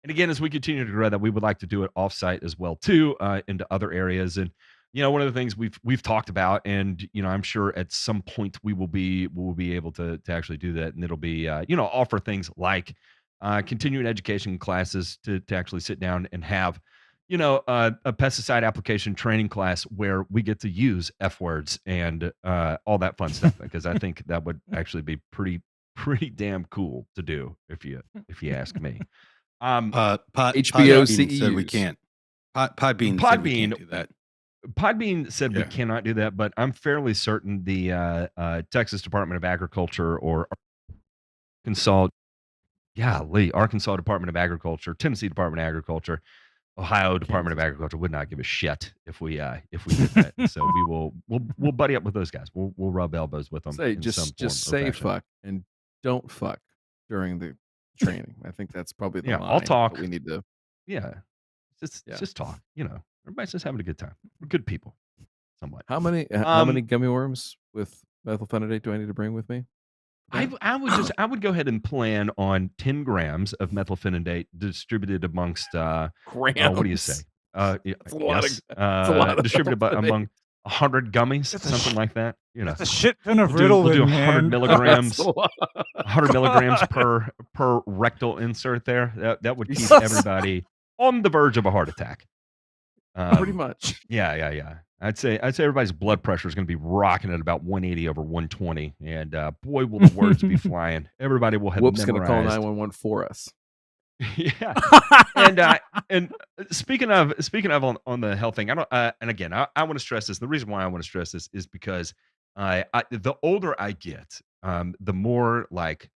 S2: And again, as we continue to grow that, we would like to do it offsite as well too, into other areas. And one of the things we've talked about, and I'm sure at some point we will be able to actually do that, and it'll be offer things like continuing education classes to actually sit down and have a pesticide application training class where we get to use F words and all that fun stuff, because I think that would actually be pretty damn cool to do if you ask me.
S4: HBO
S9: said we can't. Podbean said we can't do that.
S2: Podbean said we cannot do that, but I'm fairly certain the Texas Department of Agriculture or Arkansas Department of Agriculture, Tennessee Department of Agriculture, Ohio Department of Agriculture would not give a shit if we did that. So we'll buddy up with those guys. We'll rub elbows with them.
S4: Just say fuck and don't fuck during the training. I think that's probably the line.
S2: I'll talk.
S4: We need to.
S2: Yeah, just talk. Everybody's just having a good time. We're good people, somewhat.
S4: How many gummy worms with methylphenidate do I need to bring with me?
S2: I would go ahead and plan on 10 grams of methylphenidate distributed amongst
S4: grams.
S2: What do you say? Distributed among 100 gummies, something like that.
S3: That's a shit ton of
S2: we'll do 100
S3: man.
S2: milligrams, 100 milligrams per rectal insert there. That would keep everybody on the verge of a heart attack.
S4: Pretty much.
S2: Yeah. I'd say everybody's blood pressure is going to be rocking at about 180 over 120, and boy, will the words be flying. Everybody will have
S4: Whoop's
S2: memorized.
S4: Going to call 911 for us.
S2: Yeah. And speaking of on the health thing, I want to stress this. The reason why I want to stress this is because the older I get, the more like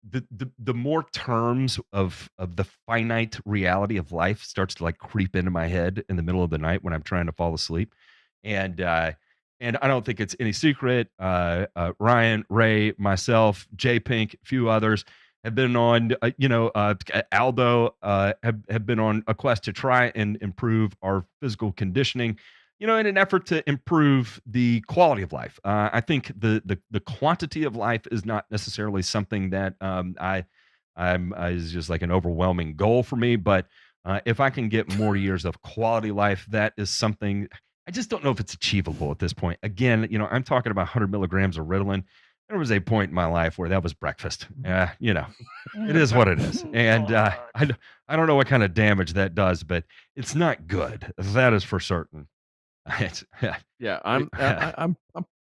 S2: the more terms of the finite reality of life starts to like creep into my head in the middle of the night when I'm trying to fall asleep. And I don't think it's any secret. Ryan, Ray, myself, Jay Pink, a few others have been on, Aldo have been on a quest to try and improve our physical conditioning, in an effort to improve the quality of life. I think the quantity of life is not necessarily something that is just like an overwhelming goal for me. But if I can get more years of quality life, that is something. I just don't know if it's achievable at this point. Again, I'm talking about 100 milligrams of Ritalin. There was a point in my life where that was breakfast. It is what it is. And I don't know what kind of damage that does, but it's not good. That is for certain.
S4: Yeah, I'm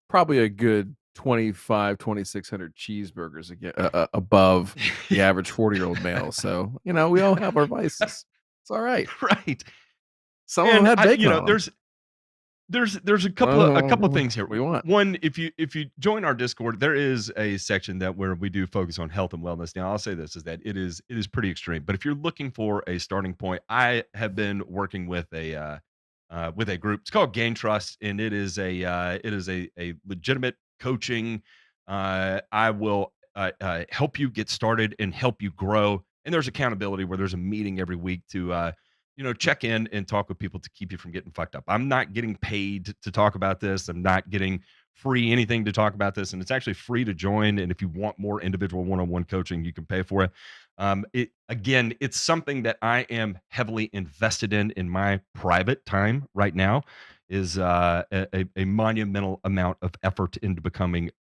S4: probably a good 2,600 cheeseburgers above the average 40-year-old male. So, we all have our vices. It's all right.
S2: Right.
S4: Some of them had bacon on them.
S2: There's a couple of things here.
S4: We want
S2: one. If you join our Discord, there is a section where we do focus on health and wellness. Now, I'll say this is that it is pretty extreme. But if you're looking for a starting point, I have been working with a group. It's called Gain Trust, and it is a legitimate coaching. I will help you get started and help you grow. And there's accountability where there's a meeting every week to check in and talk with people to keep you from getting fucked up. I'm not getting paid to talk about this. I'm not getting free anything to talk about this, and it's actually free to join. And if you want more individual one-on-one coaching, you can pay for it. It's something that I am heavily invested in my private time right now. Is a monumental amount of effort into becoming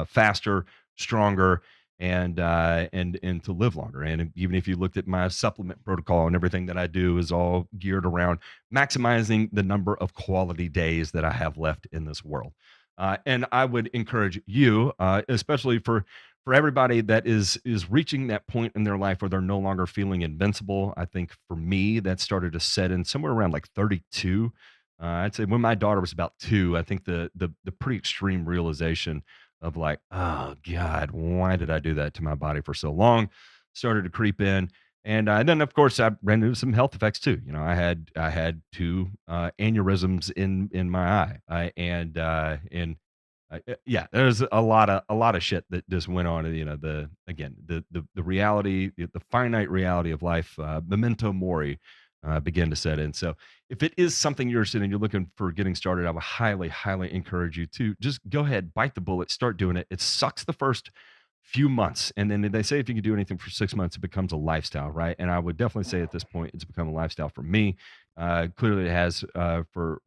S2: faster, stronger, and to live longer. And even if you looked at my supplement protocol and everything that I do is all geared around maximizing the number of quality days that I have left in this world. And I would encourage you, especially for everybody that is reaching that point in their life where they're no longer feeling invincible. I think for me, that started to set in somewhere around like 32. I'd say when my daughter was about 2, I think the pretty extreme realization of like, oh God, why did I do that to my body for so long, started to creep in. And then of course I ran into some health effects too. You know, I had 2 aneurysms in my eye, yeah, there's a lot of shit that just went on. You know, the reality, the finite reality of life, memento mori, begin to set in. So if it is something you're interested in, you're looking for getting started, I would highly, highly encourage you to just go ahead, bite the bullet, start doing it. It sucks the first few months. And then they say if you can do anything for 6 months, it becomes a lifestyle, right? And I would definitely say at this point, it's become a lifestyle for me. Clearly it has for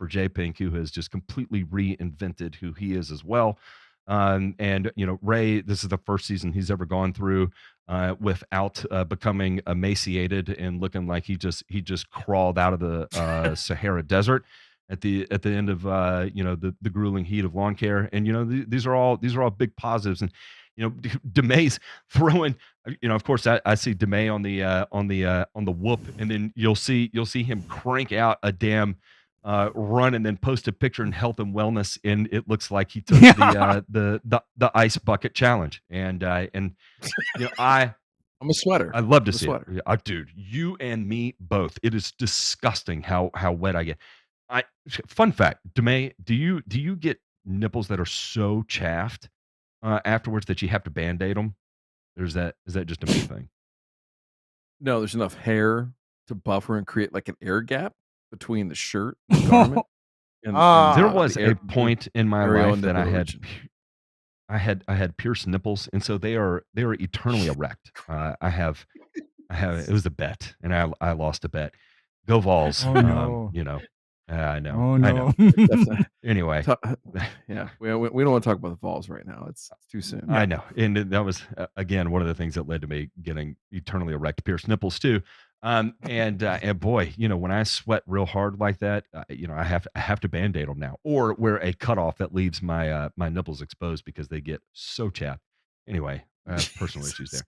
S2: J Pink, who has just completely reinvented who he is as well. And, you know, Ray, this is the first season he's ever gone through without becoming emaciated and looking like he just crawled out of the Sahara Desert at the end of you know, the grueling heat of lawn care. And you know, these are all big positives. And you know, DeMay's throwing, you know, of course I see DeMay on the whoop, and then you'll see him crank out a damn run and then post a picture in health and wellness, and it looks like he took the ice bucket challenge. And you know, I'm
S4: a sweater.
S2: I love to see it. Dude, you and me both. It is disgusting how wet I get. Fun fact, DeMay, do you get nipples that are so chaffed afterwards that you have to band-aid them? Or is that just a me thing?
S4: No, there's enough hair to buffer and create like an air gap between the shirt and the garment. And
S2: there was a point in my life that I had pierced nipples, and so they are eternally erect. I have it was a bet, and I lost a bet. Go Vols.
S3: Oh, no.
S2: You know. I know.
S3: Oh no.
S2: I know. Anyway,
S4: yeah, we don't want to talk about the Vols right now. It's too soon.
S2: I know, and that was again one of the things that led to me getting eternally erect pierced nipples too. And boy, you know, when I sweat real hard like that, you know, I have to band-aid them now, or wear a cutoff that leaves my my nipples exposed because they get so chapped. Anyway, personal issues there.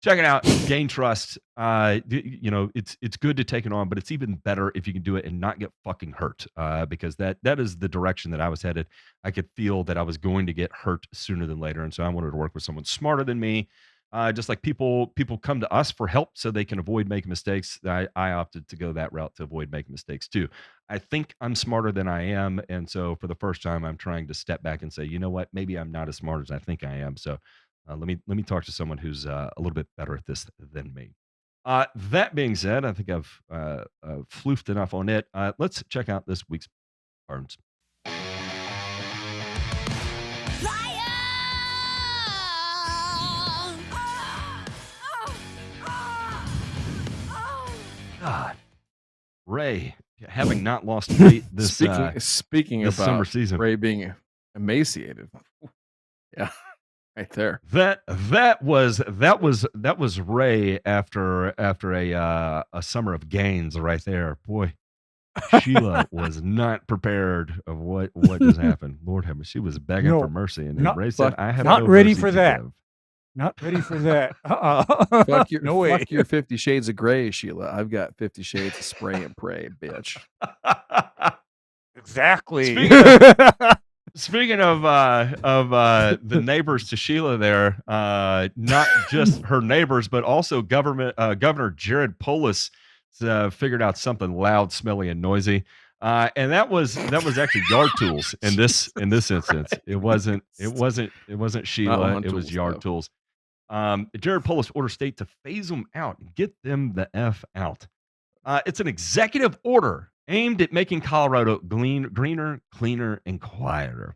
S2: Check it out, gain trust. You know, it's good to take it on, but it's even better if you can do it and not get fucking hurt. Because that is the direction that I was headed. I could feel that I was going to get hurt sooner than later, and so I wanted to work with someone smarter than me. Just like people come to us for help so they can avoid making mistakes. I opted to go that route to avoid making mistakes too. I think I'm smarter than I am, and so for the first time, I'm trying to step back and say, you know what, maybe I'm not as smart as I think I am. So let me talk to someone who's a little bit better at this than me. That being said, I think I've floofed enough on it. Let's check out this week's cards. God, Ray, having not lost weight this
S4: speaking
S2: this
S4: about
S2: summer season,
S4: Ray being emaciated. Yeah, right there.
S2: That was Ray after a summer of gains right there. Boy, Sheila was not prepared of what just happened. Lord have mercy, she was begging for mercy, and Ray said, "I have
S3: not
S2: no
S3: ready
S2: mercy
S3: for
S2: to
S3: that.
S2: give."
S3: Not ready for that.
S4: No way. Fuck your 50 Shades of Gray, Sheila. I've got 50 Shades of Spray and Pray, bitch.
S3: Exactly.
S2: Speaking of the neighbors to Sheila there, not just her neighbors, but also Governor Jared Polis figured out something loud, smelly, and noisy. And that was actually yard tools in this instance. It wasn't Sheila. It was yard tools. Jared Polis ordered state to phase them out, get them the F out. It's an executive order aimed at making Colorado greener, cleaner, and quieter.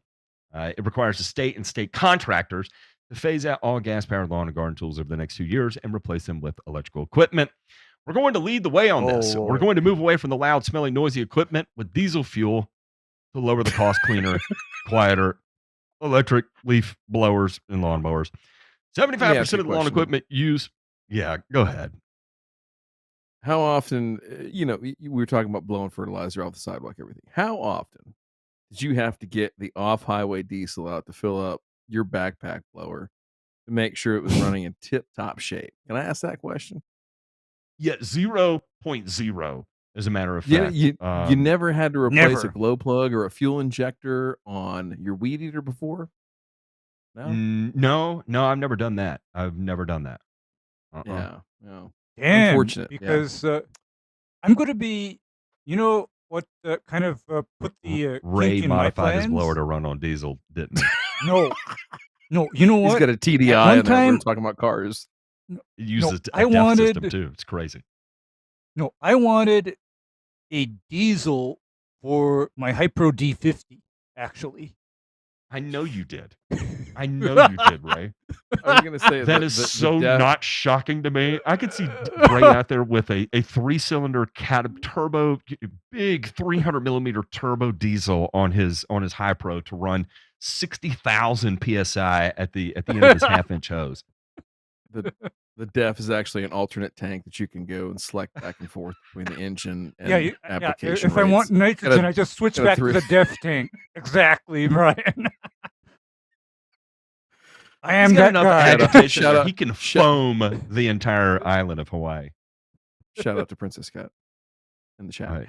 S2: It requires the state and state contractors to phase out all gas-powered lawn and garden tools over the next 2 years and replace them with electrical equipment. We're going to lead the way on this.
S3: Oh,
S2: We're
S3: Lord.
S2: going to move away from the loud, smelly, noisy equipment with diesel fuel to lower the cost, cleaner, quieter electric leaf blowers and lawnmowers. 75% of the lawn equipment use. Yeah, go ahead.
S4: How often, we were talking about blowing fertilizer off the sidewalk, everything. How often did you have to get the off-highway diesel out to fill up your backpack blower to make sure it was running in tip-top shape? Can I ask that question?
S2: Yeah, 0.0, as a matter of fact.
S4: Yeah, you never had to replace a glow plug or a fuel injector on your weed eater before?
S2: No, I've never done that. I've never done that.
S4: Yeah, no.
S3: Damn,
S4: Unfortunate,
S3: because I'm going to be, what kind of put the
S2: Ray
S3: kink in my
S2: modified his
S3: plans?
S2: blower to run on diesel, didn't he?
S3: No, you know what?
S4: He's got a TDI
S3: At one
S4: in there. We're
S3: time-
S4: talking about cars.
S2: It uses
S3: I
S2: a DEF
S3: wanted-
S2: system too. It's crazy.
S3: No, I wanted a diesel for my Hypro D50, actually.
S2: I know you did. I know you did, Ray.
S4: I was going to say
S2: That is so not shocking to me. I could see Ray out there with a 3-cylinder turbo, big 300 millimeter turbo diesel on his High Pro to run 60,000 psi at the end of his half-inch hose.
S4: The DEF is actually an alternate tank that you can go and select back and forth between the engine and
S3: Yeah,
S4: application
S3: if I want
S4: rates.
S3: nitrogen, I just switch back to the DEF tank. Exactly, Brian. I am
S2: He's got
S3: that
S2: enough
S3: guy.
S2: agitation
S4: Shout
S2: that
S4: out-
S2: he can foam the entire island of Hawaii.
S4: Shout out to Princess Cat in the chat.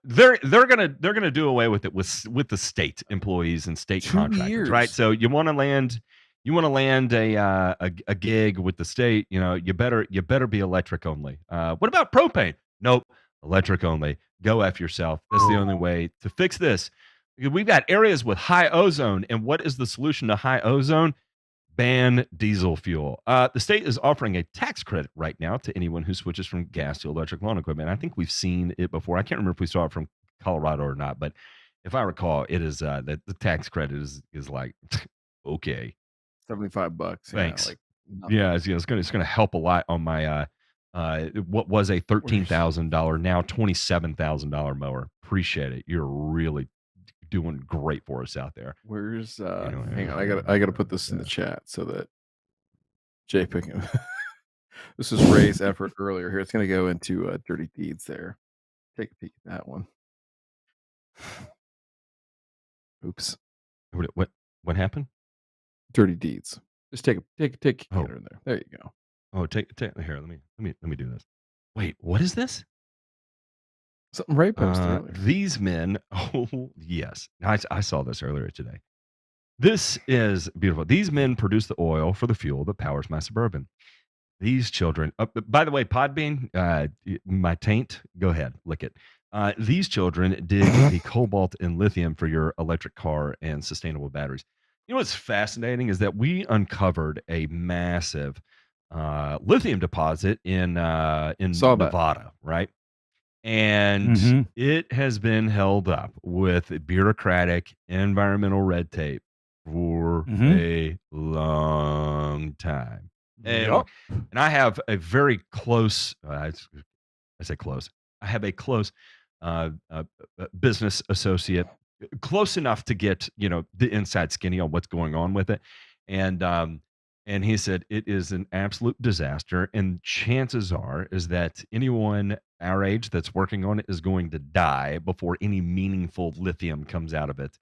S2: They're gonna do away with it with the state employees and state
S4: 2
S2: contractors,
S4: years.
S2: right? So you want to land a gig with the state, you better be electric only. What about propane? Nope, electric only. Go F yourself. That's the only way to fix this. We've got areas with high ozone, and what is the solution to high ozone? Ban diesel fuel. The state is offering a tax credit right now to anyone who switches from gas to electric lawn equipment. I think we've seen it before. I can't remember if we saw it from Colorado or not, but if I recall, it is that the tax credit is like okay,
S4: $75.
S2: thanks.
S4: Yeah, like nothing.
S2: Yeah, it's gonna help a lot on my what was a $13,000 now $27,000 mower. Appreciate it. You're really doing great for us out there.
S4: Where's hang on, I gotta put this in the chat so that Jay Pickham. This is Ray's effort earlier here. It's gonna go into Dirty Deeds there. Take a peek at that one. Oops.
S2: What happened?
S4: Dirty Deeds. Just take a gander in there. There you go.
S2: Oh, take here. Let me do this. Wait, what is this?
S4: Something Ray posted earlier.
S2: These men. Oh yes, I saw this earlier today. This is beautiful. These men produce the oil for the fuel that powers my Suburban. These children. By the way, Podbean, my taint. Go ahead, lick it. These children dig the cobalt and lithium for your electric car and sustainable batteries. You know what's fascinating is that we uncovered a massive lithium deposit in Nevada, right? And it has been held up with bureaucratic environmental red tape for a long time. And I have a very close, I say close, I have a close business associate, close enough to get, the inside skinny on what's going on with it. And he said it is an absolute disaster. And chances are is that anyone our age that's working on it is going to die before any meaningful lithium comes out of it,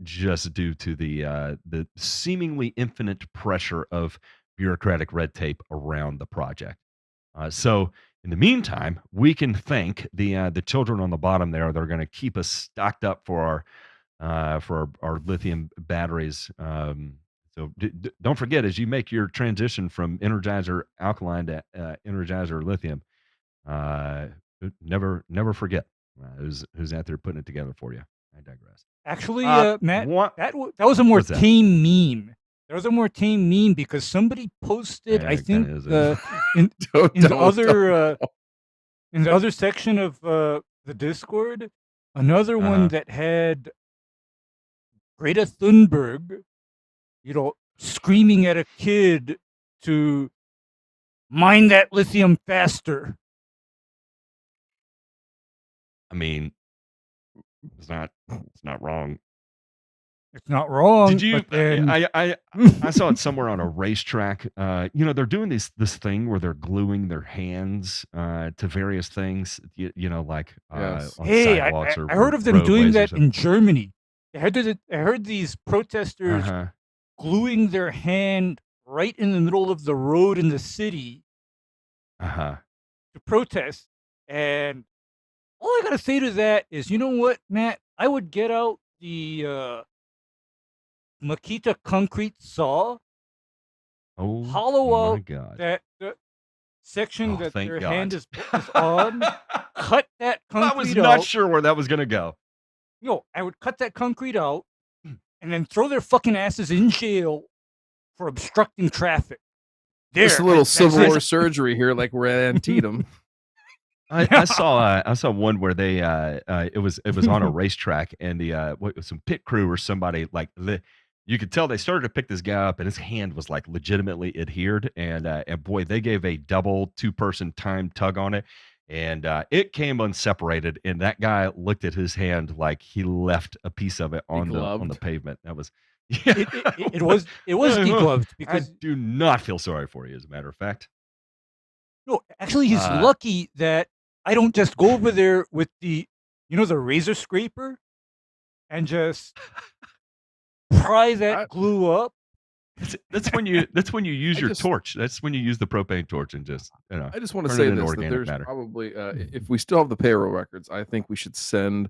S2: just due to the seemingly infinite pressure of bureaucratic red tape around the project. So in the meantime, we can thank the children on the bottom there. They're going to keep us stocked up for our lithium batteries. So don't forget, as you make your transition from Energizer alkaline to Energizer lithium, never forget who's out there putting it together for you. I digress.
S3: Actually, Matt, that was a more
S2: What's that?
S3: tame meme. There was a more tame meme because somebody posted,
S2: Yeah,
S3: I
S2: it kinda
S3: think,
S2: is,
S3: in the other section of the Discord, Another one that had Greta Thunberg, screaming at a kid to mine that lithium faster.
S2: I mean, it's not wrong.
S3: It's not wrong.
S2: Did you?
S3: But then...
S2: I saw it somewhere on a racetrack. They're doing this thing where they're gluing their hands to various things. Like
S3: yes.
S2: On
S3: hey,
S2: sidewalks
S3: I heard of them doing that in Germany. I heard these protesters gluing their hand right in the middle of the road in the city to protest. And all I gotta say to that is, you know what, Matt? I would get out the Makita concrete saw, hollow out that section that their hand is on, cut that concrete out.
S2: I was not sure where that was going to go.
S3: No, I would cut that concrete out and then throw their fucking asses in jail for obstructing traffic.
S4: Just a little Civil War surgery here, like we're at Antietam.
S2: I saw one where they it was on a racetrack, and some pit crew or somebody, like, you could tell they started to pick this guy up, and his hand was like legitimately adhered, and boy, they gave a double 2-person time tug on it, and it came unseparated, and that guy looked at his hand like he left a piece of it on the pavement. That was
S3: it was degloved, because
S2: I do not feel sorry for you, as a matter of fact.
S3: No, actually, he's lucky that I don't just go over there with the razor scraper and just pry that glue up.
S2: That's when you use your torch. That's when you use the propane torch and just
S4: I just want to say this: that there's probably if we still have the payroll records, I think we should send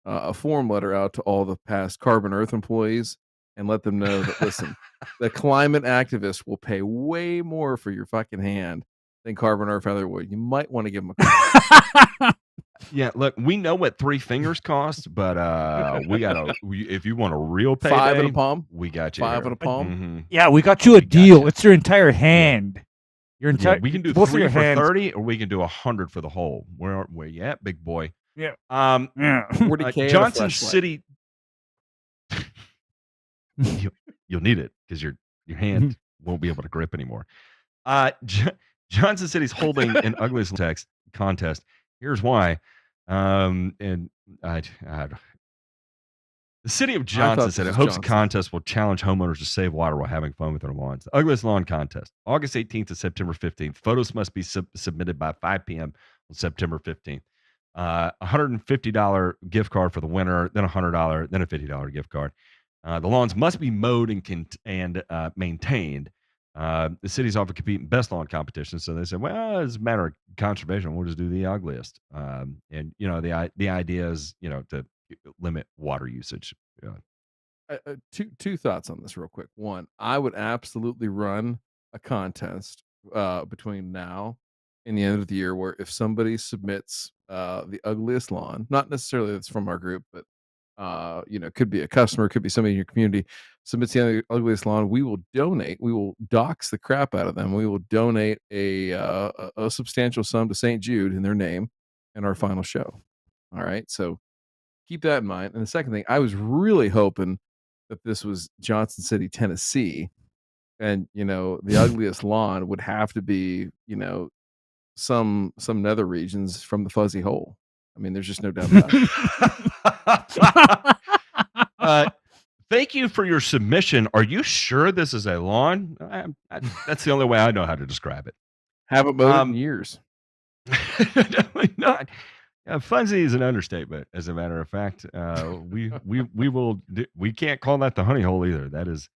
S4: a form letter out to all the past Carbon Earth employees and let them know that, listen, the climate activists will pay way more for your fucking hand than Carbon Earth other would. You might want to give them a call.
S2: Yeah, look, we know what 3 fingers cost, but if you want a real payday,
S4: 5 in a palm,
S2: we got you.
S4: 5 in a palm.
S2: Mm-hmm.
S3: Yeah, we got you a deal. It's your entire hand. Your entire.
S2: We can do
S3: both
S2: 3
S3: of your
S2: for
S3: hands.
S2: 30, or we can do 100 for the whole. Where you at, big boy?
S3: Yeah.
S2: Johnson City. You'll need it because your hand won't be able to grip anymore. Johnson City's holding an ugliest text contest. Here's why. The city of Johnson said it hopes the contest will challenge homeowners to save water while having fun with their lawns. The ugliest lawn contest, August 18th to September 15th. Photos must be submitted by 5 p.m. on September 15th. $150 gift card for the winner, then $100, then a $50 gift card. The lawns must be mowed and maintained. The city's often compete in best lawn competitions, so they said, well, as a matter of conservation, we'll just do the ugliest. And the idea is to limit water usage.
S4: Two thoughts on this real quick. One, I would absolutely run a contest between now and the end of the year where if somebody submits the ugliest lawn, not necessarily that's from our group, but could be a customer, could be somebody in your community, submits the ugliest lawn, we will dox the crap out of them. We will donate a substantial sum to St. Jude in their name in our final show. All right. So keep that in mind. And the second thing, I was really hoping that this was Johnson City, Tennessee. And, the ugliest lawn would have to be, some nether regions from the fuzzy hole. I mean, there's just no doubt about
S2: it. Thank you for your submission. Are you sure this is a lawn? That's the only way I know how to describe it.
S4: Haven't mowed in years.
S2: Definitely not. Fuzzy is an understatement. As a matter of fact, we can't call that the honey hole either. That is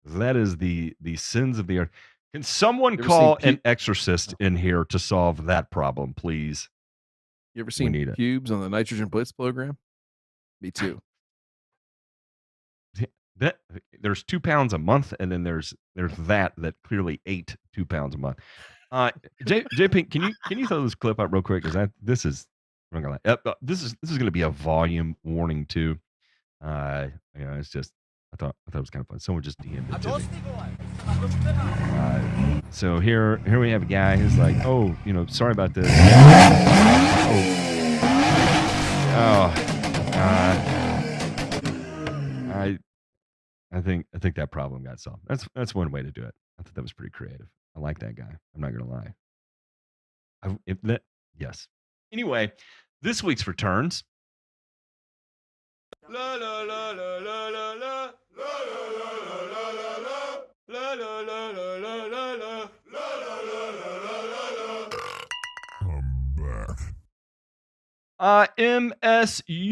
S2: the sins of the earth. Can someone call an exorcist in here to solve that problem, please?
S4: You ever seen pubes on the nitrogen blitz program? Me too.
S2: There's 2 pounds a month, and then there's that clearly ate 2 pounds a month. JP, can you throw this clip up real quick? Because this is going to be a volume warning too. It's just I thought it was kind of fun. Someone just DM'd it to me. So here we have a guy who's like, oh, sorry about this. Oh, I think that problem got solved. That's one way to do it. I thought that was pretty creative. I like that guy. I'm not gonna lie. Yes. Anyway, this week's returns. La la la la la la la la la la la la la la la la.
S5: I'm back.
S2: MSU,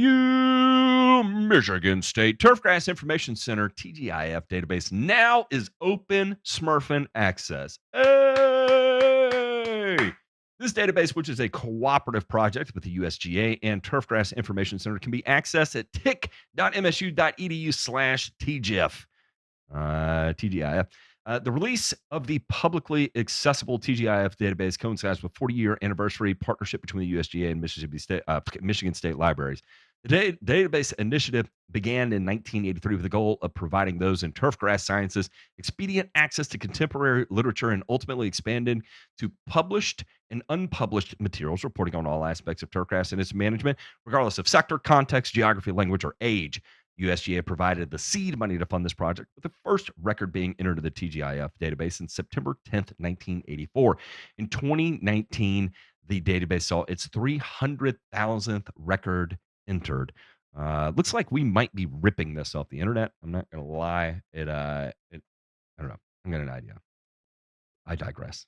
S2: Michigan State Turfgrass Information Center, TGIF database now is open Smurfing access. Hey! This database, which is a cooperative project with the USGA and Turfgrass Information Center, can be accessed at tic.msu.edu/TGIF. TGIF. The release of the publicly accessible TGIF database coincides with 40-year anniversary partnership between the USGA and Michigan State Libraries. The database initiative began in 1983 with the goal of providing those in turfgrass sciences expedient access to contemporary literature and ultimately expanded to published and unpublished materials reporting on all aspects of turfgrass and its management, regardless of sector, context, geography, language, or age. USGA provided the seed money to fund this project, with the first record being entered into the TGIF database in September 10th, 1984. In 2019, the database saw its 300,000th record entered. Looks like we might be ripping this off the internet. I'm not gonna lie. I don't know. I've got an idea. I digress.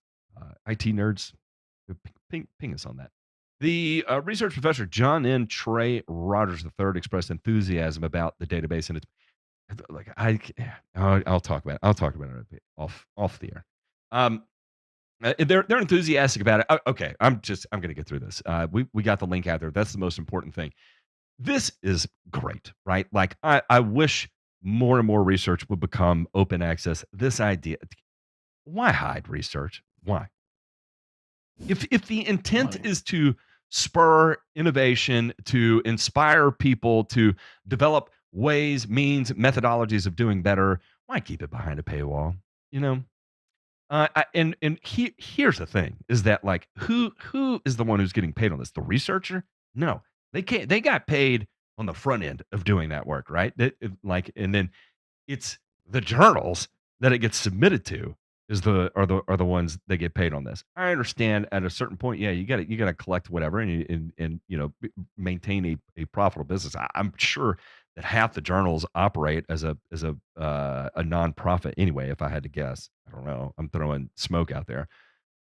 S2: IT nerds, ping us on that. The research professor John N. Trey Rogers III expressed enthusiasm about the database, and it's like I'll talk about it. I'll talk about it off the air. They're enthusiastic about it. Okay, I'm gonna get through this. We got the link out there. That's the most important thing. This is great, right? Like I wish more and more research would become open access. This idea, why hide research? Why? If the intent is to spur innovation, to inspire people to develop ways, means, methodologies of doing better, why keep it behind a paywall? You know. Here's the thing: is that like who is the one who's getting paid on this? The researcher? No, they can't. They got paid on the front end of doing that work, right? And then it's the journals that it gets submitted to are the ones that get paid on this. I understand at a certain point, yeah, you got to collect whatever and maintain a profitable business. I'm sure that half the journals operate as a nonprofit anyway. If I had to guess, I don't know. I'm throwing smoke out there,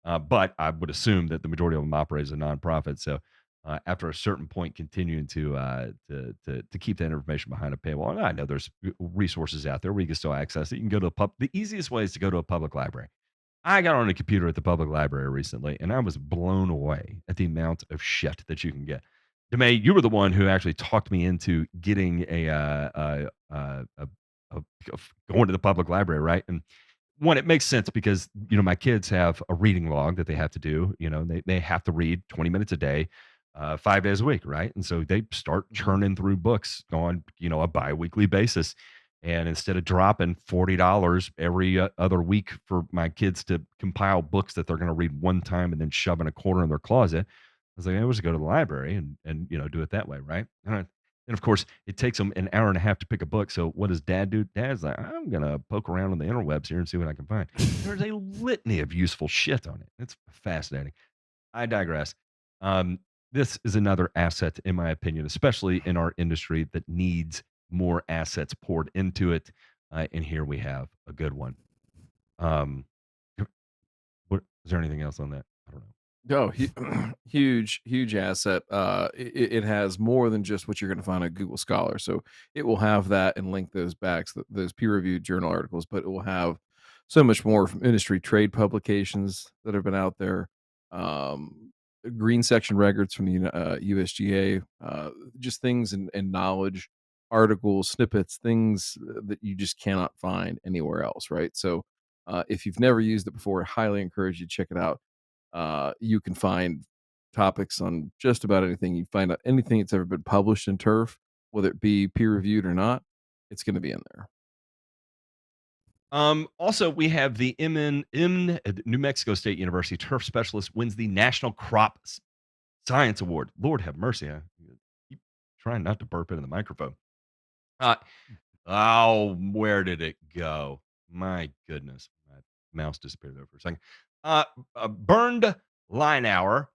S2: but I would assume that the majority of them operate as a nonprofit. So after a certain point, continuing to keep that information behind a paywall. And I know there's resources out there where you can still access it. You can go to the easiest way is to go to a public library. I got on a computer at the public library recently, and I was blown away at the amount of shit that you can get. DeMay, you were the one who actually talked me into getting going to the public library, right? And one, it makes sense because my kids have a reading log that they have to do. They have to read 20 minutes a day. 5 days a week, right? And so they start churning through books on, a bi-weekly basis. And instead of dropping $40 every other week for my kids to compile books that they're going to read one time and then shove in a corner in their closet, I was like, I was go to the library and do it that way, right? And of course, it takes them an hour and a half to pick a book. So what does Dad do? Dad's like, I'm going to poke around on the interwebs here and see what I can find. There's a litany of useful shit on it. It's fascinating. I digress. This is another asset, in my opinion, especially in our industry that needs more assets poured into it. And here we have a good one. Is there anything else on that? I don't know.
S4: No, huge asset. It has more than just what you're going to find on Google Scholar. So it will have that and link those back, those peer-reviewed journal articles, but it will have so much more from industry trade publications that have been out there. Green section records from the USGA, just things and knowledge, articles, snippets, things that you just cannot find anywhere else, right? So if you've never used it before, I highly encourage you to check it out. You can find topics on just about anything. You find out anything that's ever been published in Turf, whether it be peer-reviewed or not, it's going to be in there.
S2: Also, we have the New Mexico State University turf specialist wins the National Crop Science Award. Lord have mercy. I keep trying not to burp into the microphone. Where did it go? My goodness. My mouse disappeared there for a second. Burned line hour.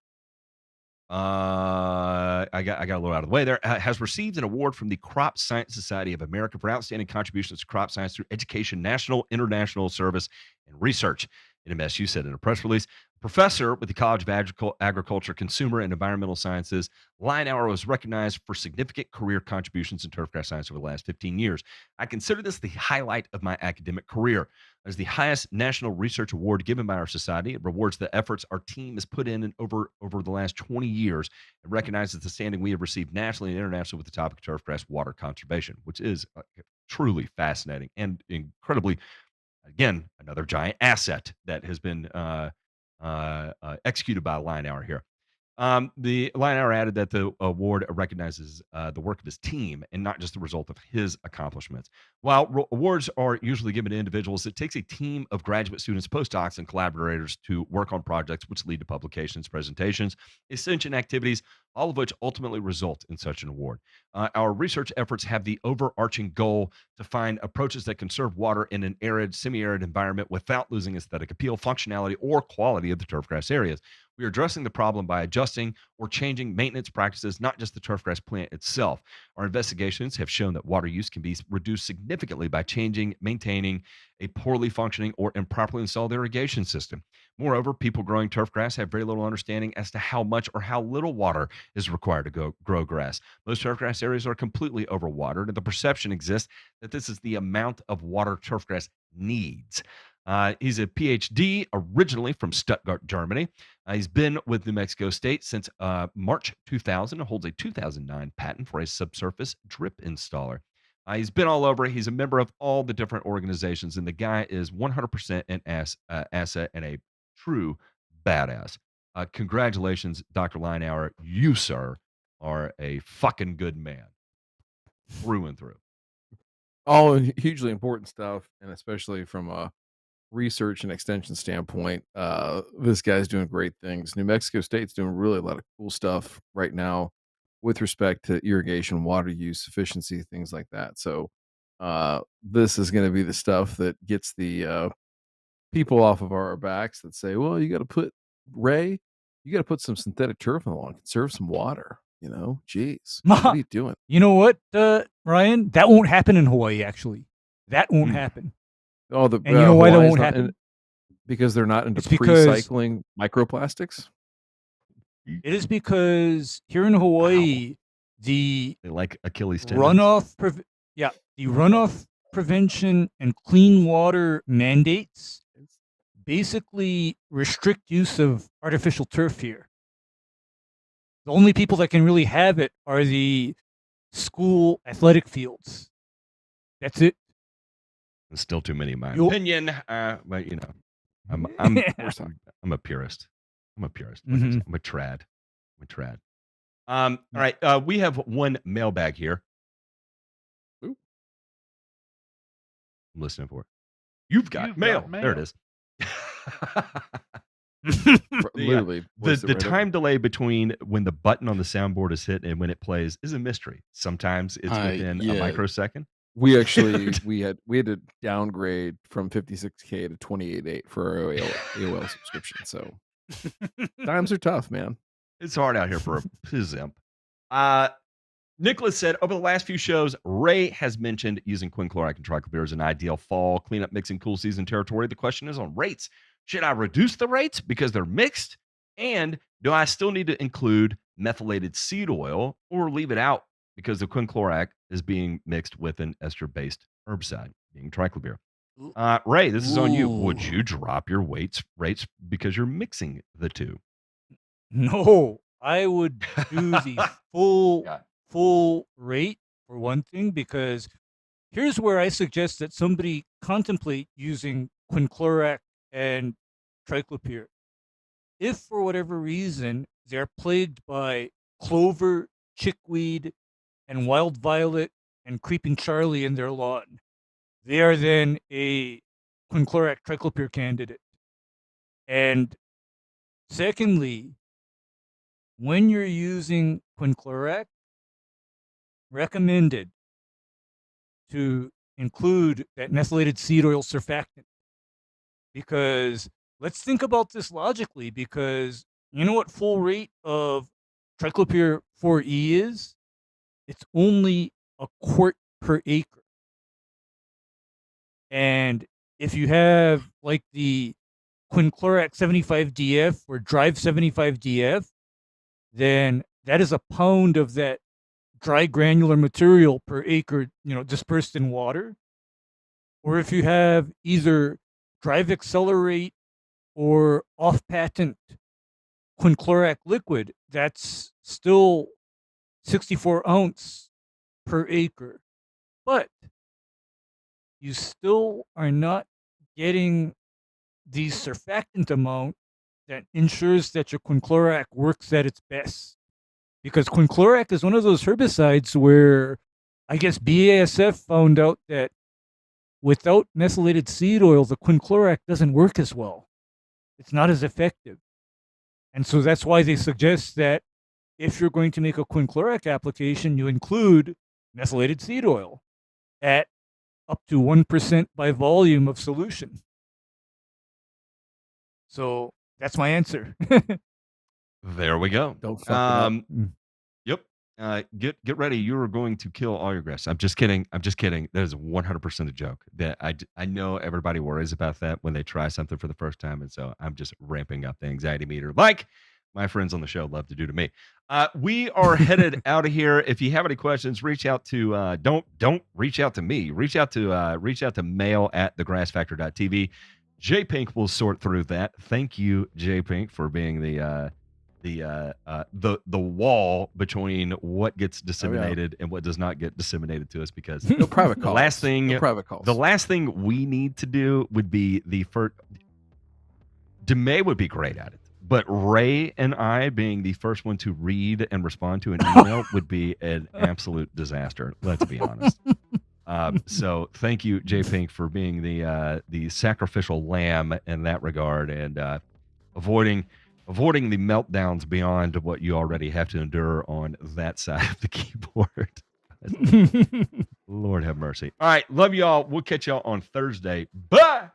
S2: I got a little out of the way there. Has received an award from the Crop Science Society of America for outstanding contributions to crop science through education, national, international service, and research. NMSU said in a press release. Professor with the College of Agriculture, Consumer, and Environmental Sciences, Linehour was recognized for significant career contributions in turfgrass science over the last 15 years. I consider this the highlight of my academic career. As the highest national research award given by our society, it rewards the efforts our team has put in over the last 20 years and recognizes the standing we have received nationally and internationally with the topic of turfgrass water conservation, which is truly fascinating and incredibly, again, another giant asset that has been executed by Linehour here. The Linehour added that the award recognizes the work of his team and not just the result of his accomplishments. While awards are usually given to individuals, it takes a team of graduate students, postdocs, and collaborators to work on projects which lead to publications, presentations, extension activities, all of which ultimately result in such an award. Our research efforts have the overarching goal to find approaches that conserve water in an arid, semi-arid environment without losing aesthetic appeal, functionality, or quality of the turfgrass areas. We are addressing the problem by adjusting or changing maintenance practices, not just the turfgrass plant itself. Our investigations have shown that water use can be reduced significantly by maintaining a poorly functioning or improperly installed irrigation system. Moreover, people growing turfgrass have very little understanding as to how much or how little water is required to grow grass. Most turfgrass areas are completely overwatered, and the perception exists that this is the amount of water turfgrass needs. He's a PhD, originally from Stuttgart, Germany. He's been with New Mexico State since March 2000 and holds a 2009 patent for a subsurface drip installer. He's been all over. He's a member of all the different organizations, and the guy is 100% an asset and a true badass. Congratulations, Dr. Linehour. You, sir, are a fucking good man through and through.
S4: All hugely important stuff, and especially from a research and extension standpoint, this guy's doing great things. New Mexico State's doing really a lot of cool stuff right now with respect to irrigation, water use, efficiency, things like that. So this is going to be the stuff that gets the people off of our backs that say, well, you got to put some synthetic turf on the lawn, conserve some water. Jeez, what are you doing?
S3: You know what, Ryan? That won't happen in Hawaii, actually. That won't happen.
S4: Oh,
S3: and you know why that won't happen?
S4: Because they're not into recycling microplastics?
S3: It is because here in Hawaii,
S2: they like Achilles tendons.
S3: The runoff prevention and clean water mandates basically restrict use of artificial turf here. The only people that can really have it are the school athletic fields. That's it.
S2: There's still too many in my opinion, but I'm a purist. I'm a purist.
S3: Mm-hmm.
S2: I'm a trad. All right, we have one mailbag here. Ooh. I'm listening for it. You've got mail. There it is.
S4: Literally,
S2: the time delay between when the button on the soundboard is hit and when it plays is a mystery. Sometimes it's within a microsecond.
S4: We actually we had to downgrade from 56K to 28.8 for our AOL subscription. So times are tough, man.
S2: It's hard out here for a pizimp. Nicholas said, over the last few shows, Ray has mentioned using quinclorac and triclopyr as an ideal fall cleanup mixing cool season territory. The question is on rates. Should I reduce the rates because they're mixed? And do I still need to include methylated seed oil or leave it out because the quinclorac is being mixed with an ester-based herbicide, being triclopyr? Ray, this is on you. Would you drop your rates because you're mixing the two?
S3: No, I would do the full rate for one thing, because here's where I suggest that somebody contemplate using quinclorac and triclopyr. If for whatever reason they're plagued by clover, chickweed, and wild violet and creeping Charlie in their lawn, they are then a quinclorac triclopyr candidate. And secondly, when you're using quinclorac, recommended to include that methylated seed oil surfactant. Because let's think about this logically, because you know what full rate of triclopyr 4E is? It's only a quart per acre. And if you have like the quinclorac 75DF or drive 75DF, then that is a pound of that dry granular material per acre, dispersed in water. Or if you have either drive accelerate or off-patent quinclorac liquid, that's still 64 ounce per acre. But you still are not getting the surfactant amount that ensures that your quinclorac works at its best. Because quinclorac is one of those herbicides where I guess BASF found out that without methylated seed oil, the quinclorac doesn't work as well. It's not as effective. And so that's why they suggest that if you're going to make a quinclorac application, you include methylated seed oil at up to 1% by volume of solution. So that's my answer.
S2: There we go.
S4: Don't fuck it up.
S2: Yep. Get ready. You are going to kill all your grass. I'm just kidding. That is 100% a joke. That I know everybody worries about that when they try something for the first time, and so I'm just ramping up the anxiety meter, like my friends on the show love to do to me. We are headed out of here. If you have any questions, reach out to don't reach out to me. Reach out to mail@thegrassfactor.tv. J Pink will sort through that. Thank you, J Pink, for being the wall between what gets disseminated and what does not get disseminated to us, because
S4: No private calls.
S2: the last thing we need to do would be the first. DeMay would be great at it, but Ray and I being the first one to read and respond to an email would be an absolute disaster. Let's be honest. So thank you, J Pink, for being the sacrificial lamb in that regard, and avoiding the meltdowns beyond what you already have to endure on that side of the keyboard. Lord have mercy. All right, love y'all. We'll catch y'all on Thursday. Bye.